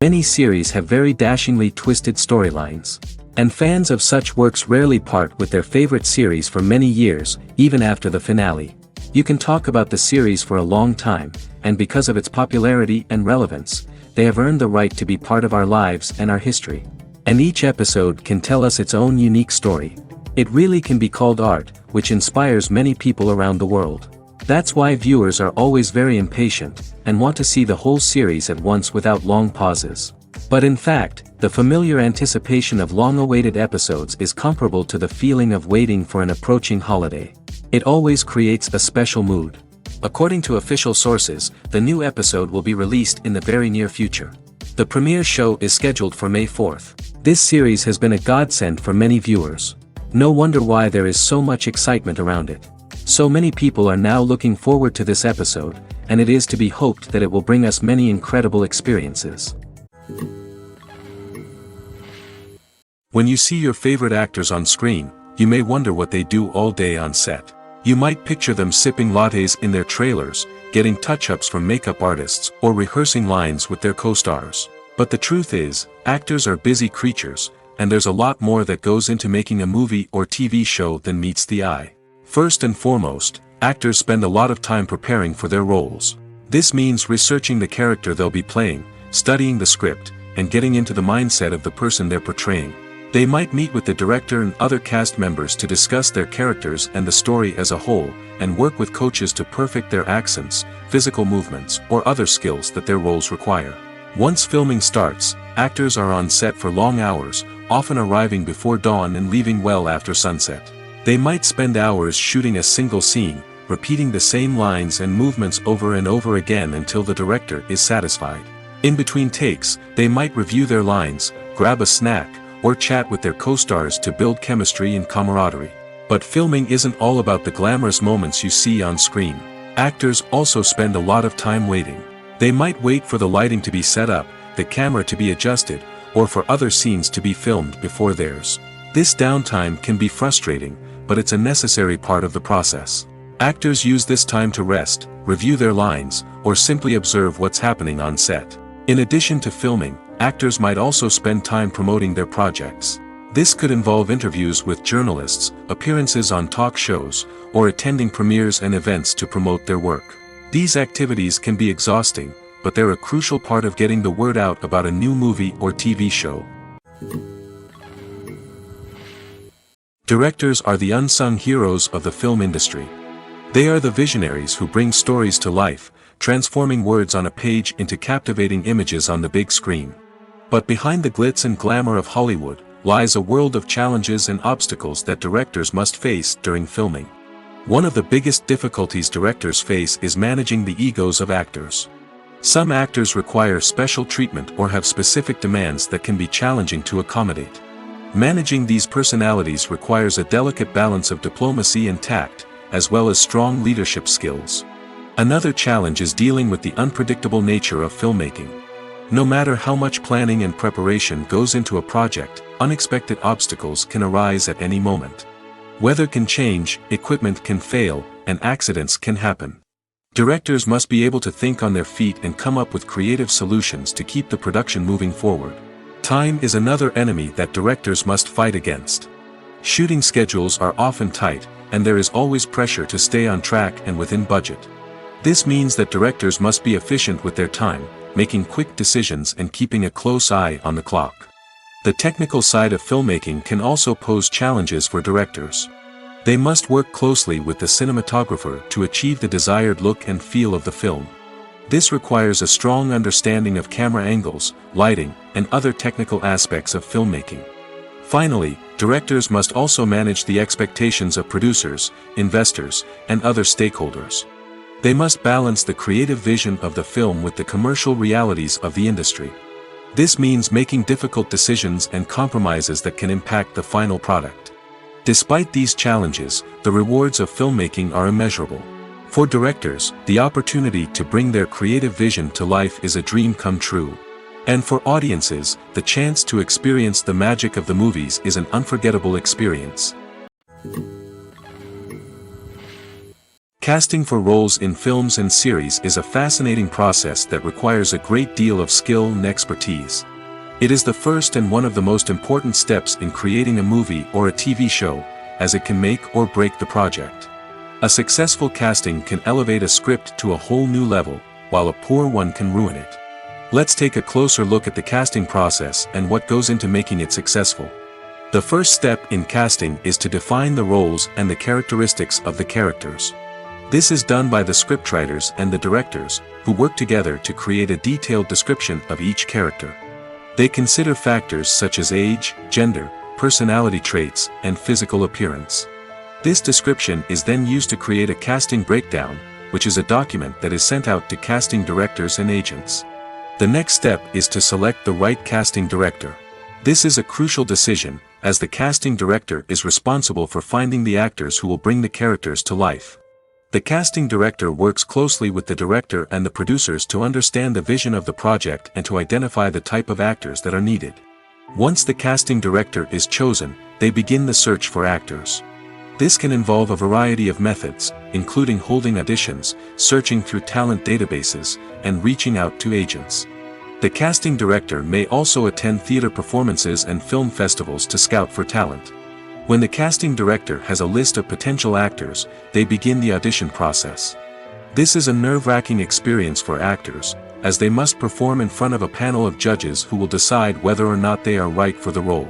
Many series have very dashingly twisted storylines. And fans of such works rarely part with their favorite series for many years, even after the finale. You can talk about the series for a long time, and because of its popularity and relevance, they have earned the right to be part of our lives and our history. And each episode can tell us its own unique story. It really can be called art, which inspires many people around the world. That's why viewers are always very impatient, and want to see the whole series at once without long pauses. But in fact, the familiar anticipation of long-awaited episodes is comparable to the feeling of waiting for an approaching holiday. It always creates a special mood. According to official sources, the new episode will be released in the very near future. The premiere show is scheduled for May 4th. This series has been a godsend for many viewers. No wonder why there is so much excitement around it. So many people are now looking forward to this episode, and it is to be hoped that it will bring us many incredible experiences. When you see your favorite actors on screen, you may wonder what they do all day on set. You might picture them sipping lattes in their trailers, getting touch-ups from makeup artists, or rehearsing lines with their co-stars. But the truth is, actors are busy creatures, and there's a lot more that goes into making a movie or TV show than meets the eye. First and foremost, actors spend a lot of time preparing for their roles. This means researching the character they'll be playing, studying the script, and getting into the mindset of the person they're portraying. They might meet with the director and other cast members to discuss their characters and the story as a whole, and work with coaches to perfect their accents, physical movements, or other skills that their roles require. Once filming starts, actors are on set for long hours, often arriving before dawn and leaving well after sunset. They might spend hours shooting a single scene, repeating the same lines and movements over and over again until the director is satisfied. In between takes, they might review their lines, grab a snack, or chat with their co-stars to build chemistry and camaraderie. But filming isn't all about the glamorous moments you see on screen. Actors also spend a lot of time waiting. They might wait for the lighting to be set up, the camera to be adjusted, or for other scenes to be filmed before theirs. This downtime can be frustrating, but it's a necessary part of the process. Actors use this time to rest, review their lines, or simply observe what's happening on set. In addition to filming, actors might also spend time promoting their projects. This could involve interviews with journalists, appearances on talk shows, or attending premieres and events to promote their work. These activities can be exhausting, but they're a crucial part of getting the word out about a new movie or TV show. Directors are the unsung heroes of the film industry. They are the visionaries who bring stories to life, transforming words on a page into captivating images on the big screen. But behind the glitz and glamour of Hollywood, lies a world of challenges and obstacles that directors must face during filming. One of the biggest difficulties directors face is managing the egos of actors. Some actors require special treatment or have specific demands that can be challenging to accommodate. Managing these personalities requires a delicate balance of diplomacy and tact, as well as strong leadership skills. Another challenge is dealing with the unpredictable nature of filmmaking. No matter how much planning and preparation goes into a project, unexpected obstacles can arise at any moment. Weather can change, equipment can fail, and accidents can happen. Directors must be able to think on their feet and come up with creative solutions to keep the production moving forward. Time is another enemy that directors must fight against. Shooting schedules are often tight, and there is always pressure to stay on track and within budget. This means that directors must be efficient with their time, making quick decisions and keeping a close eye on the clock. The technical side of filmmaking can also pose challenges for directors. They must work closely with the cinematographer to achieve the desired look and feel of the film. This requires a strong understanding of camera angles, lighting, and other technical aspects of filmmaking. Finally, directors must also manage the expectations of producers, investors, and other stakeholders. They must balance the creative vision of the film with the commercial realities of the industry. This means making difficult decisions and compromises that can impact the final product. Despite these challenges, the rewards of filmmaking are immeasurable. For directors, the opportunity to bring their creative vision to life is a dream come true. And for audiences, the chance to experience the magic of the movies is an unforgettable experience. Casting for roles in films and series is a fascinating process that requires a great deal of skill and expertise. It is the first and one of the most important steps in creating a movie or a TV show, as it can make or break the project. A successful casting can elevate a script to a whole new level, while a poor one can ruin it. Let's take a closer look at the casting process and what goes into making it successful. The first step in casting is to define the roles and the characteristics of the characters. This is done by the scriptwriters and the directors, who work together to create a detailed description of each character. They consider factors such as age, gender, personality traits, and physical appearance. This description is then used to create a casting breakdown, which is a document that is sent out to casting directors and agents. The next step is to select the right casting director. This is a crucial decision, as the casting director is responsible for finding the actors who will bring the characters to life. The casting director works closely with the director and the producers to understand the vision of the project and to identify the type of actors that are needed. Once the casting director is chosen, they begin the search for actors. This can involve a variety of methods, including holding auditions, searching through talent databases, and reaching out to agents. The casting director may also attend theater performances and film festivals to scout for talent. When the casting director has a list of potential actors, they begin the audition process. This is a nerve-wracking experience for actors, as they must perform in front of a panel of judges who will decide whether or not they are right for the role.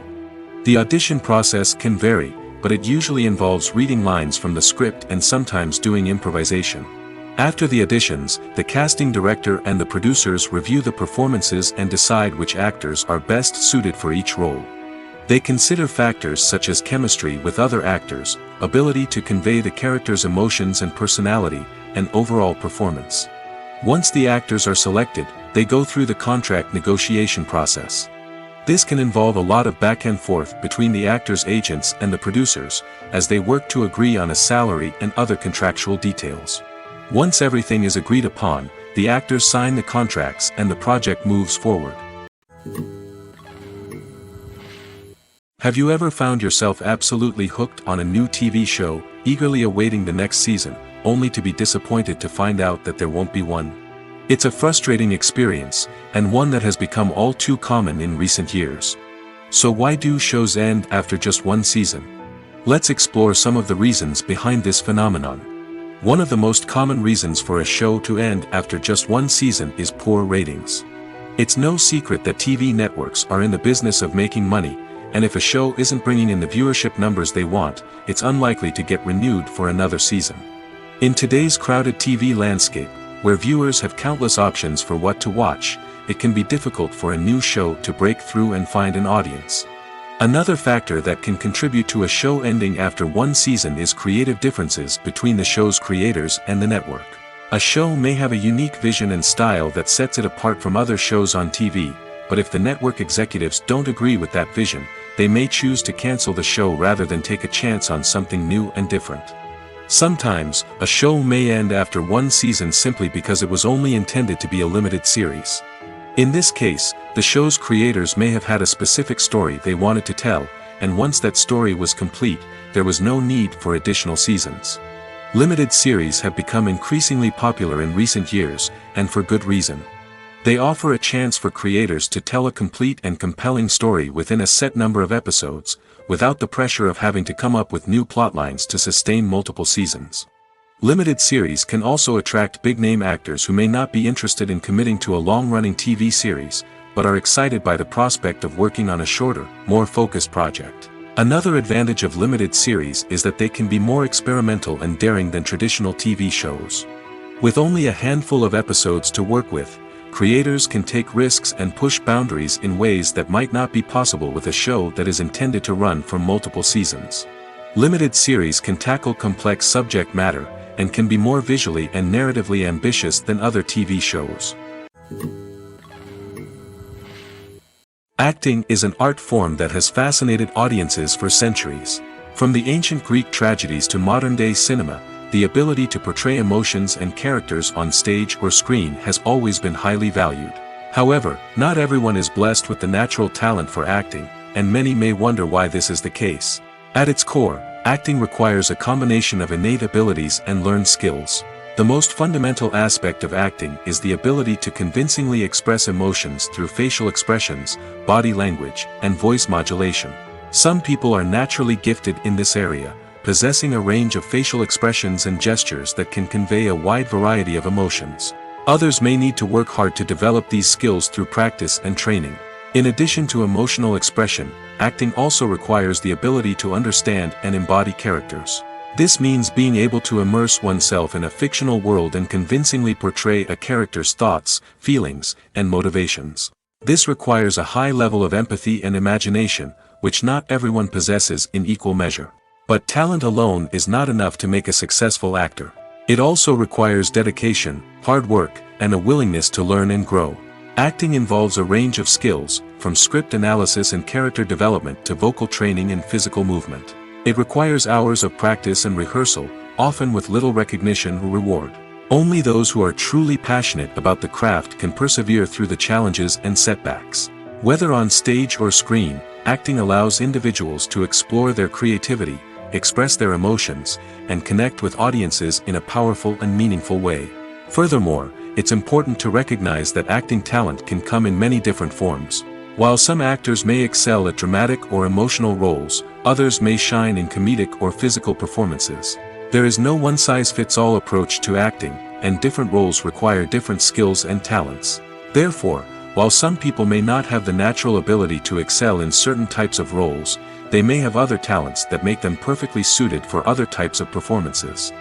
The audition process can vary, but it usually involves reading lines from the script and sometimes doing improvisation. After the auditions, the casting director and the producers review the performances and decide which actors are best suited for each role. They consider factors such as chemistry with other actors, ability to convey the character's emotions and personality, and overall performance. Once the actors are selected, they go through the contract negotiation process. This can involve a lot of back and forth between the actors' agents and the producers, as they work to agree on a salary and other contractual details. Once everything is agreed upon, the actors sign the contracts and the project moves forward. Have you ever found yourself absolutely hooked on a new TV show, eagerly awaiting the next season, only to be disappointed to find out that there won't be one? It's a frustrating experience, and one that has become all too common in recent years. So why do shows end after just one season? Let's explore some of the reasons behind this phenomenon. One of the most common reasons for a show to end after just one season is poor ratings. It's no secret that TV networks are in the business of making money, and if a show isn't bringing in the viewership numbers they want, it's unlikely to get renewed for another season. In today's crowded TV landscape, where viewers have countless options for what to watch, it can be difficult for a new show to break through and find an audience. Another factor that can contribute to a show ending after one season is creative differences between the show's creators and the network. A show may have a unique vision and style that sets it apart from other shows on TV, but if the network executives don't agree with that vision, they may choose to cancel the show rather than take a chance on something new and different. Sometimes, a show may end after one season simply because it was only intended to be a limited series. In this case, the show's creators may have had a specific story they wanted to tell, and once that story was complete, there was no need for additional seasons. Limited series have become increasingly popular in recent years, and for good reason. They offer a chance for creators to tell a complete and compelling story within a set number of episodes, without the pressure of having to come up with new plotlines to sustain multiple seasons. Limited series can also attract big-name actors who may not be interested in committing to a long-running TV series, but are excited by the prospect of working on a shorter, more focused project. Another advantage of limited series is that they can be more experimental and daring than traditional TV shows. With only a handful of episodes to work with, creators can take risks and push boundaries in ways that might not be possible with a show that is intended to run for multiple seasons. Limited series can tackle complex subject matter, and can be more visually and narratively ambitious than other TV shows. Acting is an art form that has fascinated audiences for centuries. From the ancient Greek tragedies to modern-day cinema, the ability to portray emotions and characters on stage or screen has always been highly valued. However, not everyone is blessed with the natural talent for acting, and many may wonder why this is the case. At its core, acting requires a combination of innate abilities and learned skills. The most fundamental aspect of acting is the ability to convincingly express emotions through facial expressions, body language, and voice modulation. Some people are naturally gifted in this area, possessing a range of facial expressions and gestures that can convey a wide variety of emotions. Others may need to work hard to develop these skills through practice and training. In addition to emotional expression, acting also requires the ability to understand and embody characters. This means being able to immerse oneself in a fictional world and convincingly portray a character's thoughts, feelings, and motivations. This requires a high level of empathy and imagination, which not everyone possesses in equal measure. But talent alone is not enough to make a successful actor. It also requires dedication, hard work, and a willingness to learn and grow. Acting involves a range of skills, from script analysis and character development to vocal training and physical movement. It requires hours of practice and rehearsal, often with little recognition or reward. Only those who are truly passionate about the craft can persevere through the challenges and setbacks. Whether on stage or screen, acting allows individuals to explore their creativity, express their emotions, and connect with audiences in a powerful and meaningful way. Furthermore, it's important to recognize that acting talent can come in many different forms. While some actors may excel at dramatic or emotional roles, others may shine in comedic or physical performances. There is no one-size-fits-all approach to acting, and different roles require different skills and talents. Therefore, while some people may not have the natural ability to excel in certain types of roles, they may have other talents that make them perfectly suited for other types of performances.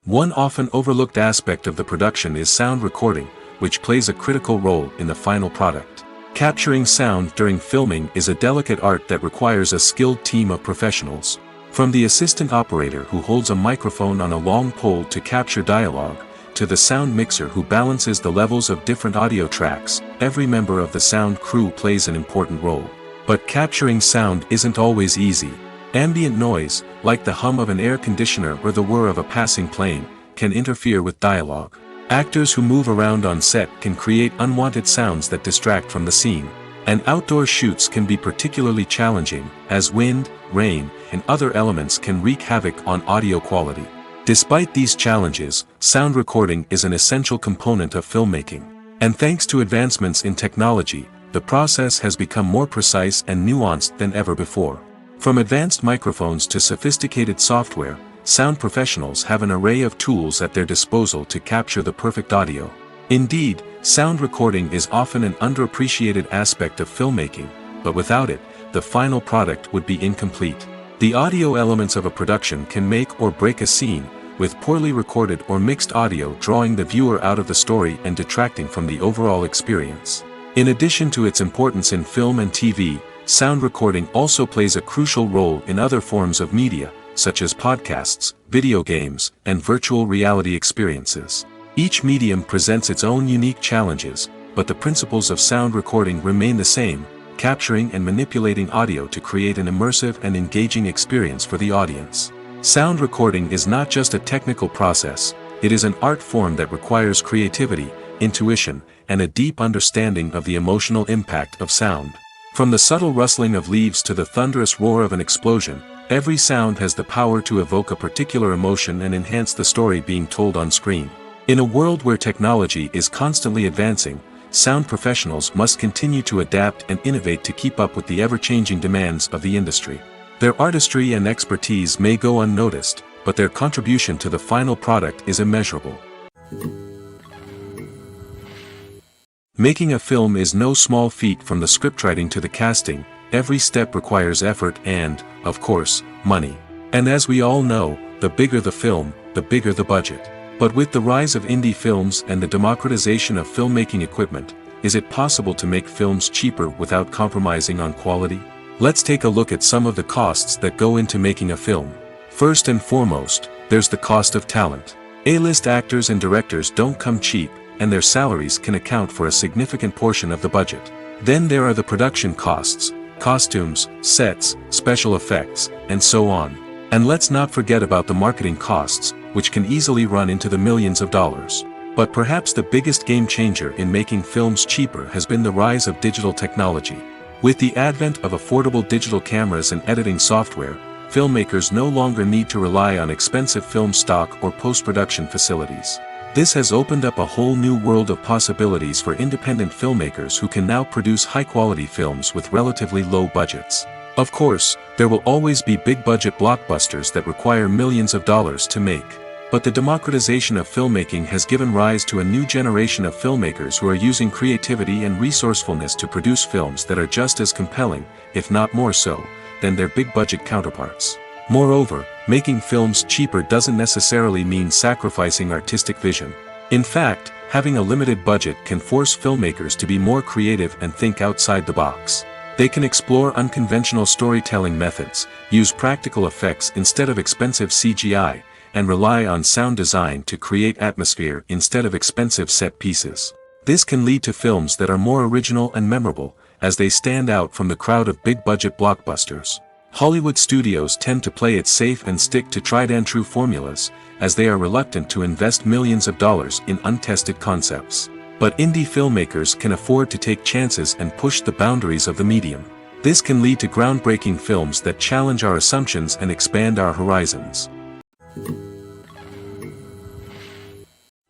One often overlooked aspect of the production is sound recording, which plays a critical role in the final product. Capturing sound during filming is a delicate art that requires a skilled team of professionals. From the assistant operator who holds a microphone on a long pole to capture dialogue, to the sound mixer who balances the levels of different audio tracks, every member of the sound crew plays an important role. But capturing sound isn't always easy. Ambient noise, like the hum of an air conditioner or the whir of a passing plane, can interfere with dialogue. Actors who move around on set can create unwanted sounds that distract from the scene. And outdoor shoots can be particularly challenging, as wind, rain, and other elements can wreak havoc on audio quality. Despite these challenges, sound recording is an essential component of filmmaking. And thanks to advancements in technology, the process has become more precise and nuanced than ever before. From advanced microphones to sophisticated software, sound professionals have an array of tools at their disposal to capture the perfect audio. Indeed, sound recording is often an underappreciated aspect of filmmaking, but without it, the final product would be incomplete. The audio elements of a production can make or break a scene, with poorly recorded or mixed audio drawing the viewer out of the story and detracting from the overall experience. In addition to its importance in film and TV, sound recording also plays a crucial role in other forms of media, such as podcasts, video games, and virtual reality experiences. Each medium presents its own unique challenges, but the principles of sound recording remain the same, capturing and manipulating audio to create an immersive and engaging experience for the audience. Sound recording is not just a technical process, it is an art form that requires creativity, intuition, and a deep understanding of the emotional impact of sound. From the subtle rustling of leaves to the thunderous roar of an explosion, every sound has the power to evoke a particular emotion and enhance the story being told on screen. In a world where technology is constantly advancing, sound professionals must continue to adapt and innovate to keep up with the ever-changing demands of the industry. Their artistry and expertise may go unnoticed, but their contribution to the final product is immeasurable. Making a film is no small feat. From the scriptwriting to the casting, every step requires effort and, of course, money. And as we all know, the bigger the film, the bigger the budget. But with the rise of indie films and the democratization of filmmaking equipment, is it possible to make films cheaper without compromising on quality? Let's take a look at some of the costs that go into making a film. First and foremost, there's the cost of talent. A-list actors and directors don't come cheap, and their salaries can account for a significant portion of the budget. Then there are the production costs, costumes, sets, special effects, and so on. And let's not forget about the marketing costs, which can easily run into the millions of dollars. But perhaps the biggest game changer in making films cheaper has been the rise of digital technology. With the advent of affordable digital cameras and editing software, filmmakers no longer need to rely on expensive film stock or post-production facilities. This has opened up a whole new world of possibilities for independent filmmakers who can now produce high-quality films with relatively low budgets. Of course, there will always be big-budget blockbusters that require millions of dollars to make. But the democratization of filmmaking has given rise to a new generation of filmmakers who are using creativity and resourcefulness to produce films that are just as compelling, if not more so, than their big-budget counterparts. Moreover, making films cheaper doesn't necessarily mean sacrificing artistic vision. In fact, having a limited budget can force filmmakers to be more creative and think outside the box. They can explore unconventional storytelling methods, use practical effects instead of expensive CGI, and rely on sound design to create atmosphere instead of expensive set pieces. This can lead to films that are more original and memorable, as they stand out from the crowd of big-budget blockbusters. Hollywood studios tend to play it safe and stick to tried-and-true formulas, as they are reluctant to invest millions of dollars in untested concepts. But indie filmmakers can afford to take chances and push the boundaries of the medium. This can lead to groundbreaking films that challenge our assumptions and expand our horizons.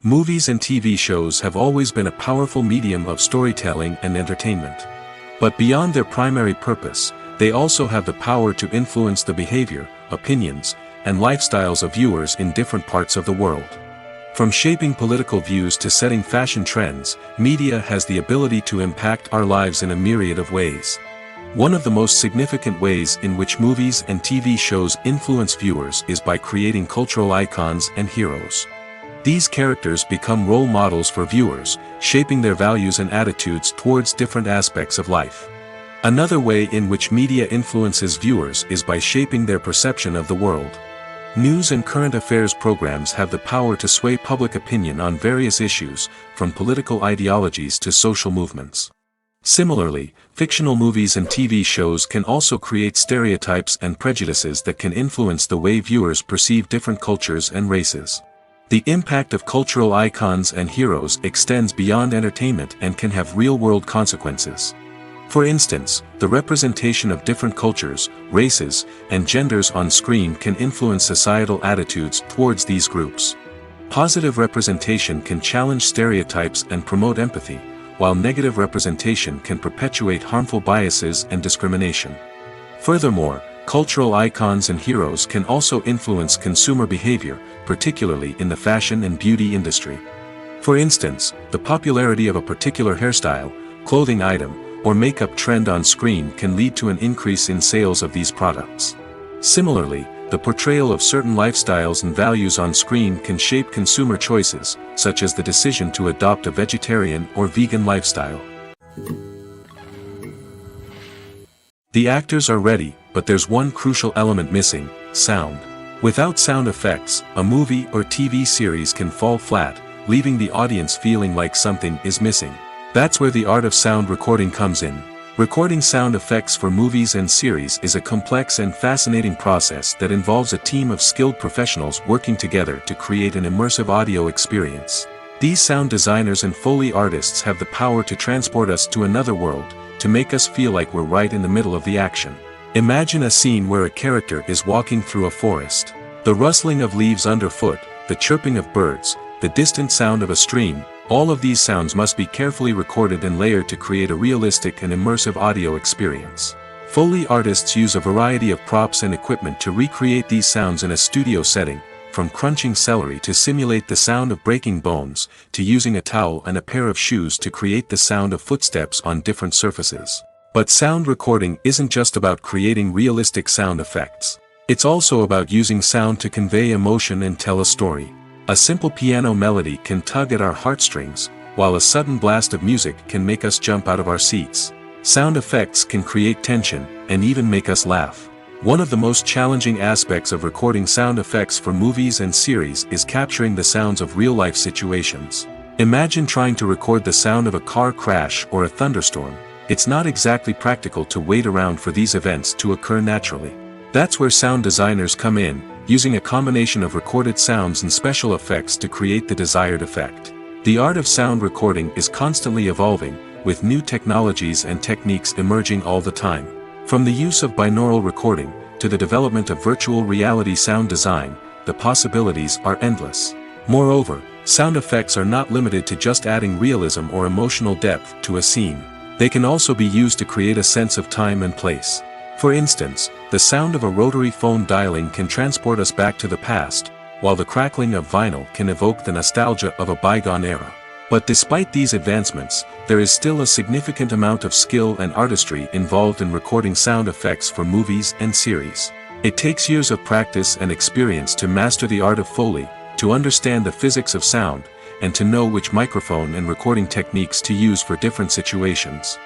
Movies and TV shows have always been a powerful medium of storytelling and entertainment. But beyond their primary purpose, they also have the power to influence the behavior, opinions, and lifestyles of viewers in different parts of the world. From shaping political views to setting fashion trends, media has the ability to impact our lives in a myriad of ways. One of the most significant ways in which movies and TV shows influence viewers is by creating cultural icons and heroes. These characters become role models for viewers, shaping their values and attitudes towards different aspects of life. Another way in which media influences viewers is by shaping their perception of the world. News and current affairs programs have the power to sway public opinion on various issues, from political ideologies to social movements. Similarly, fictional movies and TV shows can also create stereotypes and prejudices that can influence the way viewers perceive different cultures and races. The impact of cultural icons and heroes extends beyond entertainment and can have real-world consequences. For instance, the representation of different cultures, races, and genders on screen can influence societal attitudes towards these groups. Positive representation can challenge stereotypes and promote empathy, while negative representation can perpetuate harmful biases and discrimination. Furthermore, cultural icons and heroes can also influence consumer behavior, particularly in the fashion and beauty industry. For instance, the popularity of a particular hairstyle, clothing item, or makeup trend on screen can lead to an increase in sales of these products. Similarly, the portrayal of certain lifestyles and values on screen can shape consumer choices, such as the decision to adopt a vegetarian or vegan lifestyle. The actors are ready, but there's one crucial element missing: sound. Without sound effects, a movie or TV series can fall flat, leaving the audience feeling like something is missing. That's where the art of sound recording comes in. Recording sound effects for movies and series is a complex and fascinating process that involves a team of skilled professionals working together to create an immersive audio experience. These sound designers and Foley artists have the power to transport us to another world, to make us feel like we're right in the middle of the action. Imagine a scene where a character is walking through a forest. The rustling of leaves underfoot, the chirping of birds, the distant sound of a stream, all of these sounds must be carefully recorded and layered to create a realistic and immersive audio experience. Foley artists use a variety of props and equipment to recreate these sounds in a studio setting, from crunching celery to simulate the sound of breaking bones, to using a towel and a pair of shoes to create the sound of footsteps on different surfaces. But sound recording isn't just about creating realistic sound effects. It's also about using sound to convey emotion and tell a story. A simple piano melody can tug at our heartstrings, while a sudden blast of music can make us jump out of our seats. Sound effects can create tension, and even make us laugh. One of the most challenging aspects of recording sound effects for movies and series is capturing the sounds of real-life situations. Imagine trying to record the sound of a car crash or a thunderstorm. It's not exactly practical to wait around for these events to occur naturally. That's where sound designers come in, using a combination of recorded sounds and special effects to create the desired effect. The art of sound recording is constantly evolving, with new technologies and techniques emerging all the time. From the use of binaural recording, to the development of virtual reality sound design, the possibilities are endless. Moreover, sound effects are not limited to just adding realism or emotional depth to a scene. They can also be used to create a sense of time and place. For instance, the sound of a rotary phone dialing can transport us back to the past, while the crackling of vinyl can evoke the nostalgia of a bygone era. But despite these advancements, there is still a significant amount of skill and artistry involved in recording sound effects for movies and series. It takes years of practice and experience to master the art of Foley, to understand the physics of sound, and to know which microphone and recording techniques to use for different situations.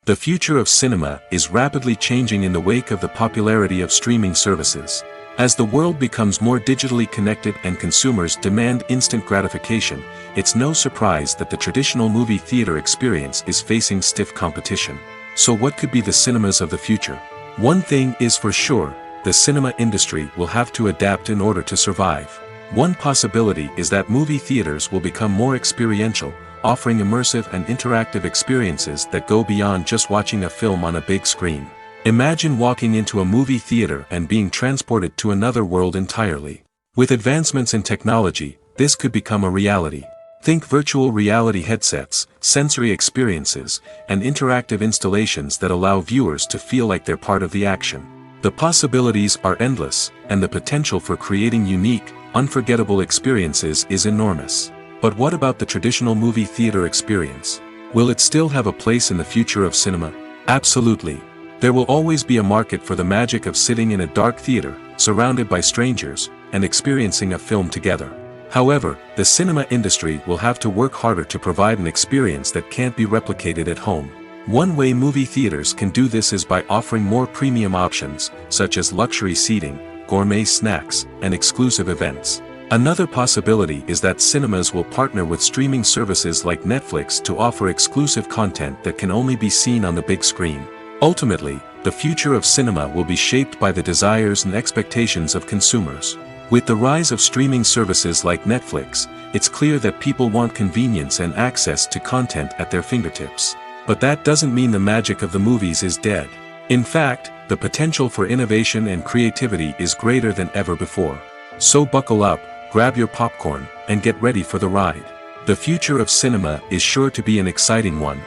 The future of cinema is rapidly changing in the wake of the popularity of streaming services. As the world becomes more digitally connected and consumers demand instant gratification, it's no surprise that the traditional movie theater experience is facing stiff competition. So what could be the cinemas of the future? One thing is for sure, the cinema industry will have to adapt in order to survive. One possibility is that movie theaters will become more experiential, offering immersive and interactive experiences that go beyond just watching a film on a big screen. Imagine walking into a movie theater and being transported to another world entirely. With advancements in technology, this could become a reality. Think virtual reality headsets, sensory experiences, and interactive installations that allow viewers to feel like they're part of the action. The possibilities are endless, and the potential for creating unique, unforgettable experiences is enormous. But what about the traditional movie theater experience? Will it still have a place in the future of cinema? Absolutely. There will always be a market for the magic of sitting in a dark theater, surrounded by strangers, and experiencing a film together. However, the cinema industry will have to work harder to provide an experience that can't be replicated at home. One way movie theaters can do this is by offering more premium options, such as luxury seating, gourmet snacks, and exclusive events. Another possibility is that cinemas will partner with streaming services like Netflix to offer exclusive content that can only be seen on the big screen. Ultimately, the future of cinema will be shaped by the desires and expectations of consumers. With the rise of streaming services like Netflix, it's clear that people want convenience and access to content at their fingertips. But that doesn't mean the magic of the movies is dead. In fact, the potential for innovation and creativity is greater than ever before. So buckle up, grab your popcorn, and get ready for the ride. The future of cinema is sure to be an exciting one.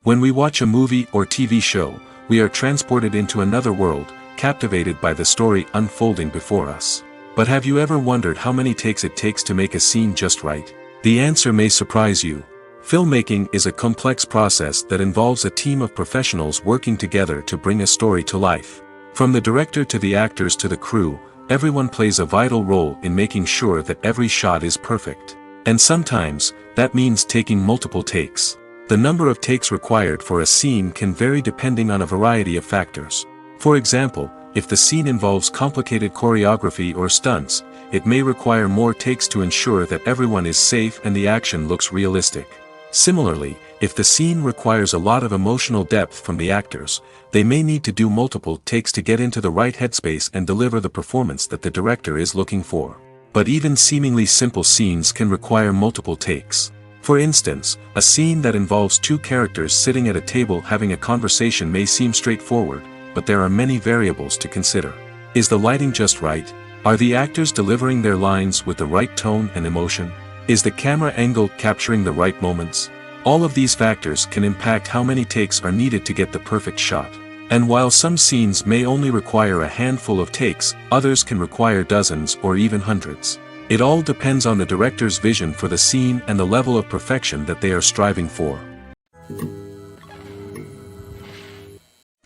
When we watch a movie or TV show, we are transported into another world, captivated by the story unfolding before us. But have you ever wondered how many takes it takes to make a scene just right? The answer may surprise you. Filmmaking is a complex process that involves a team of professionals working together to bring a story to life. From the director to the actors to the crew, everyone plays a vital role in making sure that every shot is perfect. And sometimes, that means taking multiple takes. The number of takes required for a scene can vary depending on a variety of factors. For example, if the scene involves complicated choreography or stunts, it may require more takes to ensure that everyone is safe and the action looks realistic. Similarly, if the scene requires a lot of emotional depth from the actors, they may need to do multiple takes to get into the right headspace and deliver the performance that the director is looking for. But even seemingly simple scenes can require multiple takes. For instance, a scene that involves two characters sitting at a table having a conversation may seem straightforward, but there are many variables to consider. Is the lighting just right? Are the actors delivering their lines with the right tone and emotion? Is the camera angle capturing the right moments? All of these factors can impact how many takes are needed to get the perfect shot. And while some scenes may only require a handful of takes, others can require dozens or even hundreds. It all depends on the director's vision for the scene and the level of perfection that they are striving for.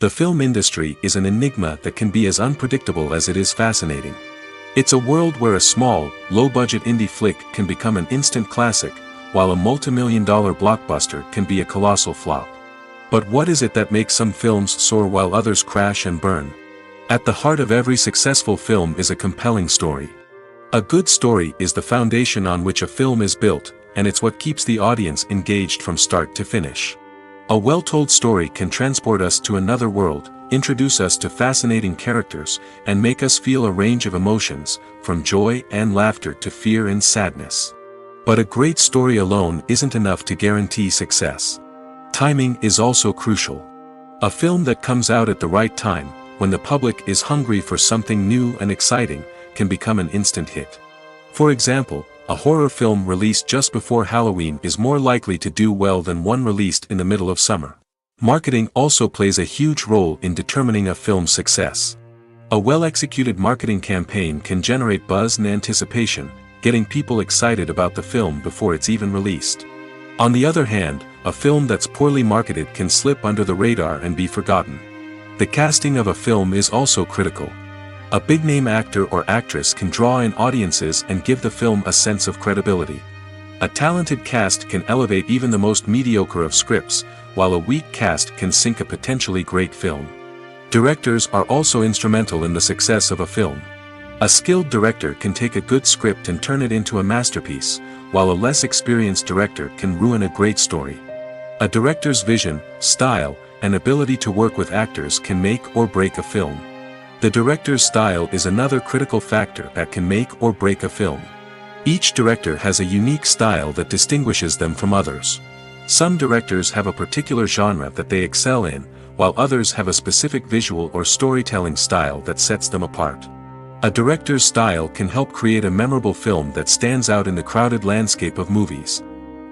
The film industry is an enigma that can be as unpredictable as it is fascinating. It's a world where a small, low-budget indie flick can become an instant classic, while a multi-million-dollar blockbuster can be a colossal flop. But what is it that makes some films soar while others crash and burn? At the heart of every successful film is a compelling story. A good story is the foundation on which a film is built, and it's what keeps the audience engaged from start to finish. A well-told story can transport us to another world, introduce us to fascinating characters, and make us feel a range of emotions, from joy and laughter to fear and sadness. But a great story alone isn't enough to guarantee success. Timing is also crucial. A film that comes out at the right time, when the public is hungry for something new and exciting, can become an instant hit. For example, a horror film released just before Halloween is more likely to do well than one released in the middle of summer. Marketing also plays a huge role in determining a film's success. A well-executed marketing campaign can generate buzz and anticipation, getting people excited about the film before it's even released. On the other hand, a film that's poorly marketed can slip under the radar and be forgotten. The casting of a film is also critical. A big-name actor or actress can draw in audiences and give the film a sense of credibility. A talented cast can elevate even the most mediocre of scripts, while a weak cast can sink a potentially great film. Directors are also instrumental in the success of a film. A skilled director can take a good script and turn it into a masterpiece, while a less experienced director can ruin a great story. A director's vision, style, and ability to work with actors can make or break a film. The director's style is another critical factor that can make or break a film. Each director has a unique style that distinguishes them from others. Some directors have a particular genre that they excel in, while others have a specific visual or storytelling style that sets them apart. A director's style can help create a memorable film that stands out in the crowded landscape of movies.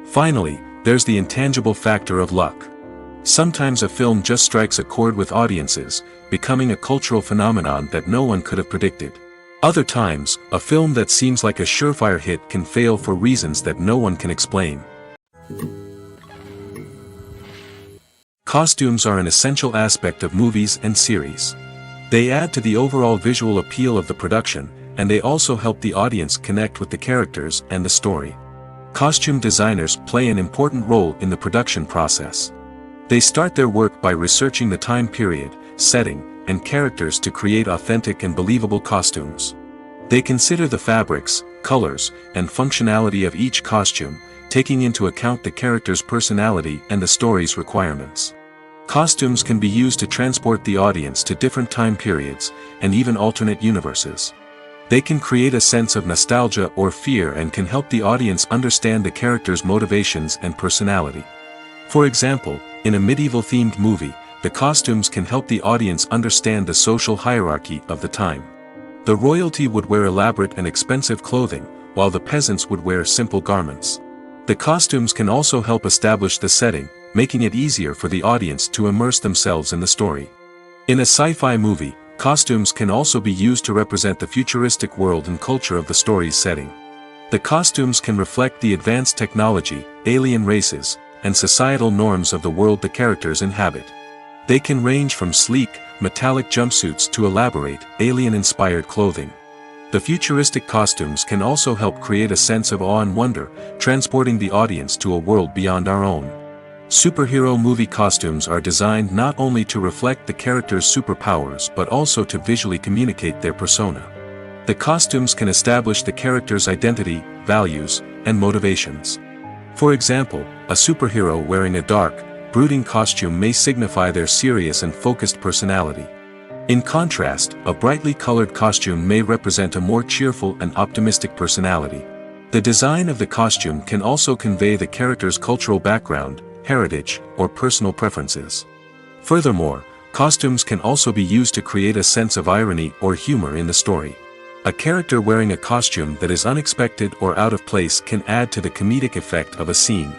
Finally, there's the intangible factor of luck. Sometimes a film just strikes a chord with audiences, becoming a cultural phenomenon that no one could have predicted. Other times, a film that seems like a surefire hit can fail for reasons that no one can explain. Costumes are an essential aspect of movies and series. They add to the overall visual appeal of the production, and they also help the audience connect with the characters and the story. Costume designers play an important role in the production process. They start their work by researching the time period, setting, and characters to create authentic and believable costumes. They consider the fabrics, colors, and functionality of each costume, taking into account the character's personality and the story's requirements. Costumes can be used to transport the audience to different time periods, and even alternate universes. They can create a sense of nostalgia or fear and can help the audience understand the character's motivations and personality. For example, in a medieval-themed movie, the costumes can help the audience understand the social hierarchy of the time. The royalty would wear elaborate and expensive clothing, while the peasants would wear simple garments. The costumes can also help establish the setting, making it easier for the audience to immerse themselves in the story. In a sci-fi movie, costumes can also be used to represent the futuristic world and culture of the story's setting. The costumes can reflect the advanced technology, alien races, and societal norms of the world the characters inhabit. They can range from sleek, metallic jumpsuits to elaborate, alien-inspired clothing. The futuristic costumes can also help create a sense of awe and wonder, transporting the audience to a world beyond our own. Superhero movie costumes are designed not only to reflect the character's superpowers but also to visually communicate their persona. The costumes can establish the character's identity, values, and motivations. For example, a superhero wearing a dark, brooding costume may signify their serious and focused personality. In contrast, a brightly colored costume may represent a more cheerful and optimistic personality. The design of the costume can also convey the character's cultural background, heritage, or personal preferences. Furthermore, costumes can also be used to create a sense of irony or humor in the story. A character wearing a costume that is unexpected or out of place can add to the comedic effect of a scene.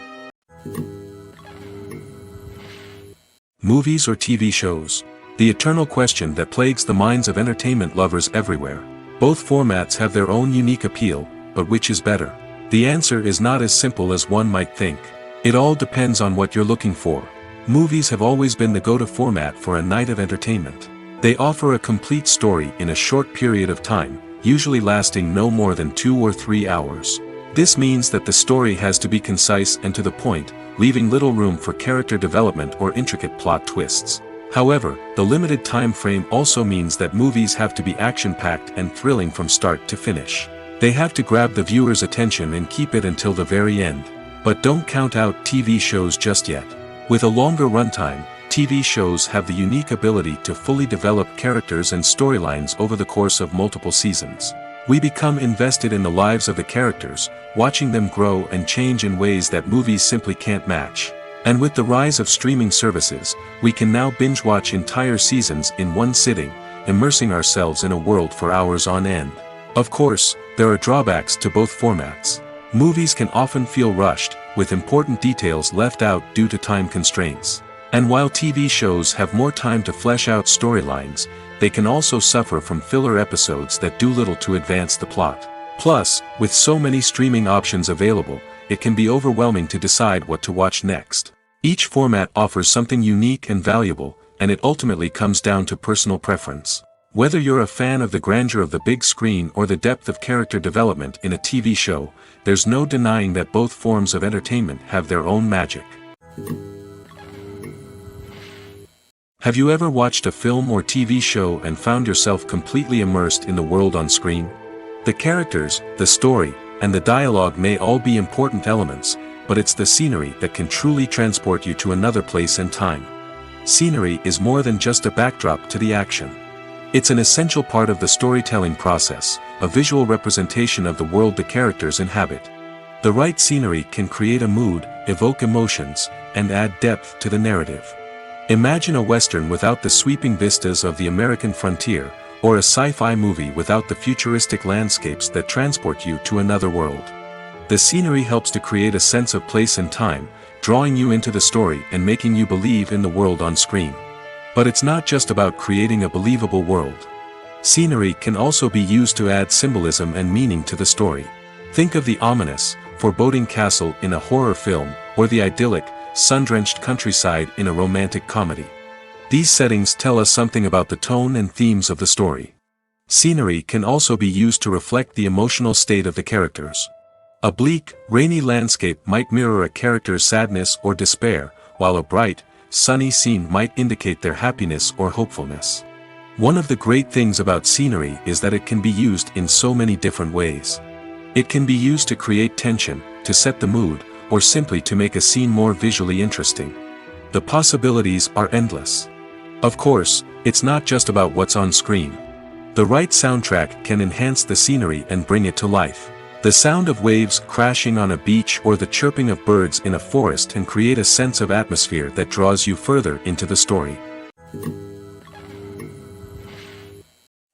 Movies or TV shows? The eternal question that plagues the minds of entertainment lovers everywhere. Both formats have their own unique appeal, but which is better? The answer is not as simple as one might think. It all depends on what you're looking for. Movies have always been the go-to format for a night of entertainment. They offer a complete story in a short period of time, usually lasting no more than 2 or 3 hours. This means that the story has to be concise and to the point, leaving little room for character development or intricate plot twists. However, the limited time frame also means that movies have to be action-packed and thrilling from start to finish. They have to grab the viewer's attention and keep it until the very end. But don't count out TV shows just yet. With a longer runtime, TV shows have the unique ability to fully develop characters and storylines over the course of multiple seasons. We become invested in the lives of the characters, watching them grow and change in ways that movies simply can't match. And with the rise of streaming services, we can now binge-watch entire seasons in one sitting, immersing ourselves in a world for hours on end. Of course, there are drawbacks to both formats. Movies can often feel rushed, with important details left out due to time constraints. And while TV shows have more time to flesh out storylines, they can also suffer from filler episodes that do little to advance the plot. Plus, with so many streaming options available, it can be overwhelming to decide what to watch next. Each format offers something unique and valuable, and it ultimately comes down to personal preference. Whether you're a fan of the grandeur of the big screen or the depth of character development in a TV show, there's no denying that both forms of entertainment have their own magic. Have you ever watched a film or TV show and found yourself completely immersed in the world on screen? The characters, the story, and the dialogue may all be important elements, but it's the scenery that can truly transport you to another place and time. Scenery is more than just a backdrop to the action. It's an essential part of the storytelling process, a visual representation of the world the characters inhabit. The right scenery can create a mood, evoke emotions, and add depth to the narrative. Imagine a Western without the sweeping vistas of the American frontier, or a sci-fi movie without the futuristic landscapes that transport you to another world. The scenery helps to create a sense of place and time, drawing you into the story and making you believe in the world on screen. But it's not just about creating a believable world. Scenery can also be used to add symbolism and meaning to the story. Think of the ominous, foreboding castle in a horror film, or the idyllic, sun-drenched countryside in a romantic comedy. These settings tell us something about the tone and themes of the story. Scenery can also be used to reflect the emotional state of the characters. A bleak, rainy landscape might mirror a character's sadness or despair, while a bright, sunny scene might indicate their happiness or hopefulness. One of the great things about scenery is that it can be used in so many different ways. It can be used to create tension, to set the mood, or simply to make a scene more visually interesting. The possibilities are endless. Of course, it's not just about what's on screen. The right soundtrack can enhance the scenery and bring it to life. The sound of waves crashing on a beach or the chirping of birds in a forest can create a sense of atmosphere that draws you further into the story.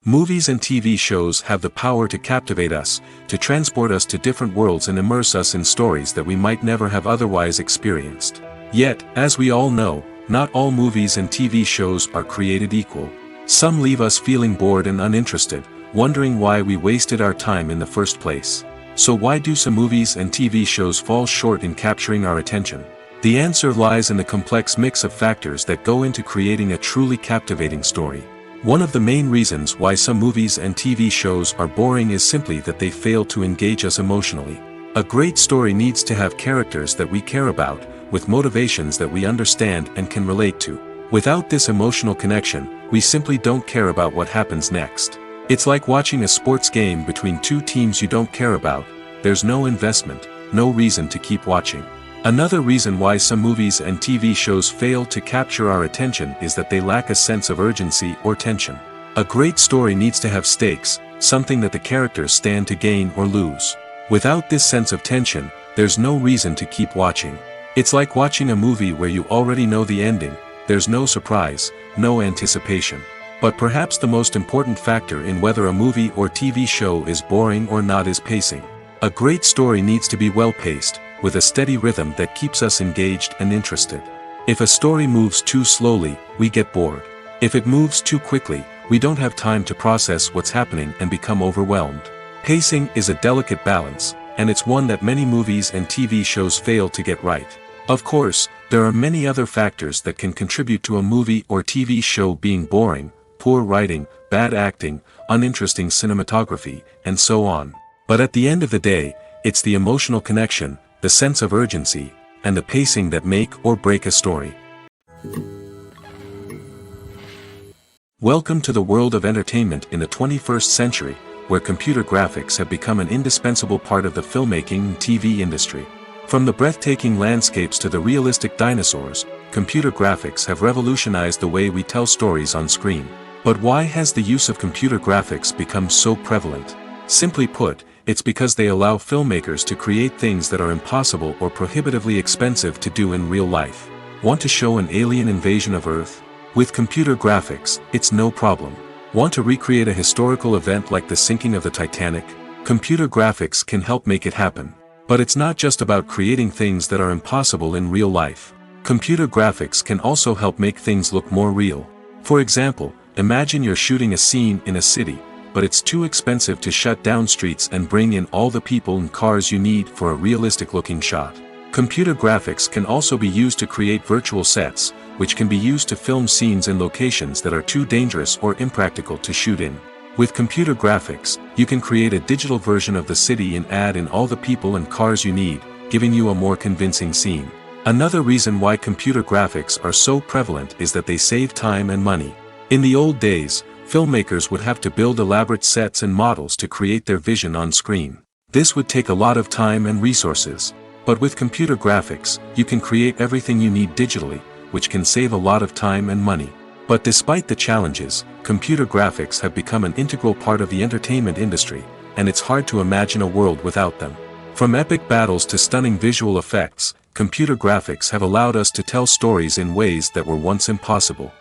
Movies and TV shows have the power to captivate us, to transport us to different worlds and immerse us in stories that we might never have otherwise experienced. Yet, as we all know, not all movies and TV shows are created equal. Some leave us feeling bored and uninterested, wondering why we wasted our time in the first place. So why do some movies and TV shows fall short in capturing our attention? The answer lies in the complex mix of factors that go into creating a truly captivating story. One of the main reasons why some movies and TV shows are boring is simply that they fail to engage us emotionally. A great story needs to have characters that we care about, with motivations that we understand and can relate to. Without this emotional connection, we simply don't care about what happens next. It's like watching a sports game between two teams you don't care about. There's no investment, no reason to keep watching. Another reason why some movies and TV shows fail to capture our attention is that they lack a sense of urgency or tension. A great story needs to have stakes, something that the characters stand to gain or lose. Without this sense of tension, there's no reason to keep watching. It's like watching a movie where you already know the ending. There's no surprise, no anticipation. But perhaps the most important factor in whether a movie or TV show is boring or not is pacing. A great story needs to be well-paced, with a steady rhythm that keeps us engaged and interested. If a story moves too slowly, we get bored. If it moves too quickly, we don't have time to process what's happening and become overwhelmed. Pacing is a delicate balance, and it's one that many movies and TV shows fail to get right. Of course, there are many other factors that can contribute to a movie or TV show being boring: poor writing, bad acting, uninteresting cinematography, and so on. But at the end of the day, it's the emotional connection, the sense of urgency, and the pacing that make or break a story. Welcome to the world of entertainment in the 21st century, where computer graphics have become an indispensable part of the filmmaking and TV industry. From the breathtaking landscapes to the realistic dinosaurs, computer graphics have revolutionized the way we tell stories on screen. But why has the use of computer graphics become so prevalent? Simply put, it's because they allow filmmakers to create things that are impossible or prohibitively expensive to do in real life. Want to show an alien invasion of Earth? With computer graphics, it's no problem. Want to recreate a historical event like the sinking of the Titanic? Computer graphics can help make it happen. But it's not just about creating things that are impossible in real life. Computer graphics can also help make things look more real. For example, imagine you're shooting a scene in a city, but it's too expensive to shut down streets and bring in all the people and cars you need for a realistic-looking shot. Computer graphics can also be used to create virtual sets, which can be used to film scenes in locations that are too dangerous or impractical to shoot in. With computer graphics, you can create a digital version of the city and add in all the people and cars you need, giving you a more convincing scene. Another reason why computer graphics are so prevalent is that they save time and money. In the old days, filmmakers would have to build elaborate sets and models to create their vision on screen. This would take a lot of time and resources. But with computer graphics, you can create everything you need digitally, which can save a lot of time and money. But despite the challenges, computer graphics have become an integral part of the entertainment industry, and it's hard to imagine a world without them. From epic battles to stunning visual effects, computer graphics have allowed us to tell stories in ways that were once impossible.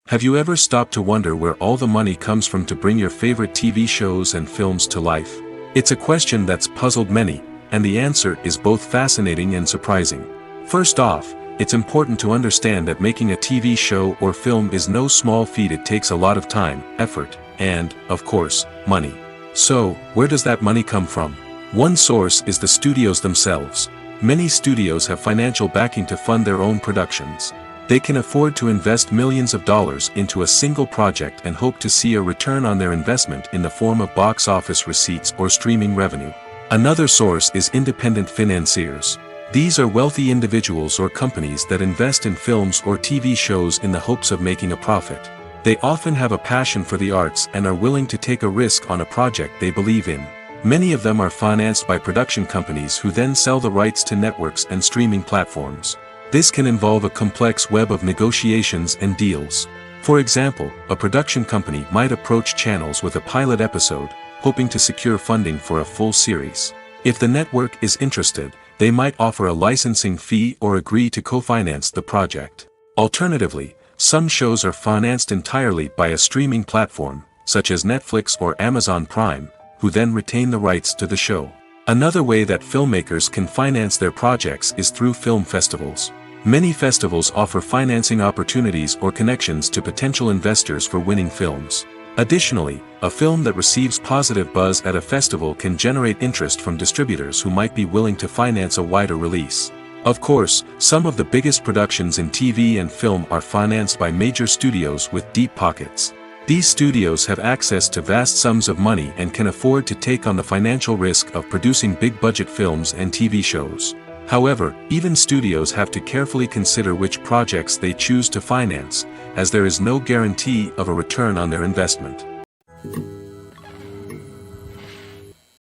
Have you ever stopped to wonder where all the money comes from to bring your favorite TV shows and films to life? It's a question that's puzzled many, and the answer is both fascinating and surprising. First off, it's important to understand that making a TV show or film is no small feat. It takes a lot of time, effort, and, of course, money. So, where does that money come from? One source is the studios themselves. Many studios have financial backing to fund their own productions. They can afford to invest millions of dollars into a single project and hope to see a return on their investment in the form of box office receipts or streaming revenue. Another source is independent financiers. These are wealthy individuals or companies that invest in films or TV shows in the hopes of making a profit. They often have a passion for the arts and are willing to take a risk on a project they believe in. Many of them are financed by production companies who then sell the rights to networks and streaming platforms. This can involve a complex web of negotiations and deals. For example, a production company might approach channels with a pilot episode, hoping to secure funding for a full series. If the network is interested, they might offer a licensing fee or agree to co-finance the project. Alternatively, some shows are financed entirely by a streaming platform, such as Netflix or Amazon Prime, who then retain the rights to the show. Another way that filmmakers can finance their projects is through film festivals. Many festivals offer financing opportunities or connections to potential investors for winning films. Additionally, a film that receives positive buzz at a festival can generate interest from distributors who might be willing to finance a wider release. Of course, some of the biggest productions in TV and film are financed by major studios with deep pockets. These studios have access to vast sums of money and can afford to take on the financial risk of producing big-budget films and TV shows. However, even studios have to carefully consider which projects they choose to finance, as there is no guarantee of a return on their investment.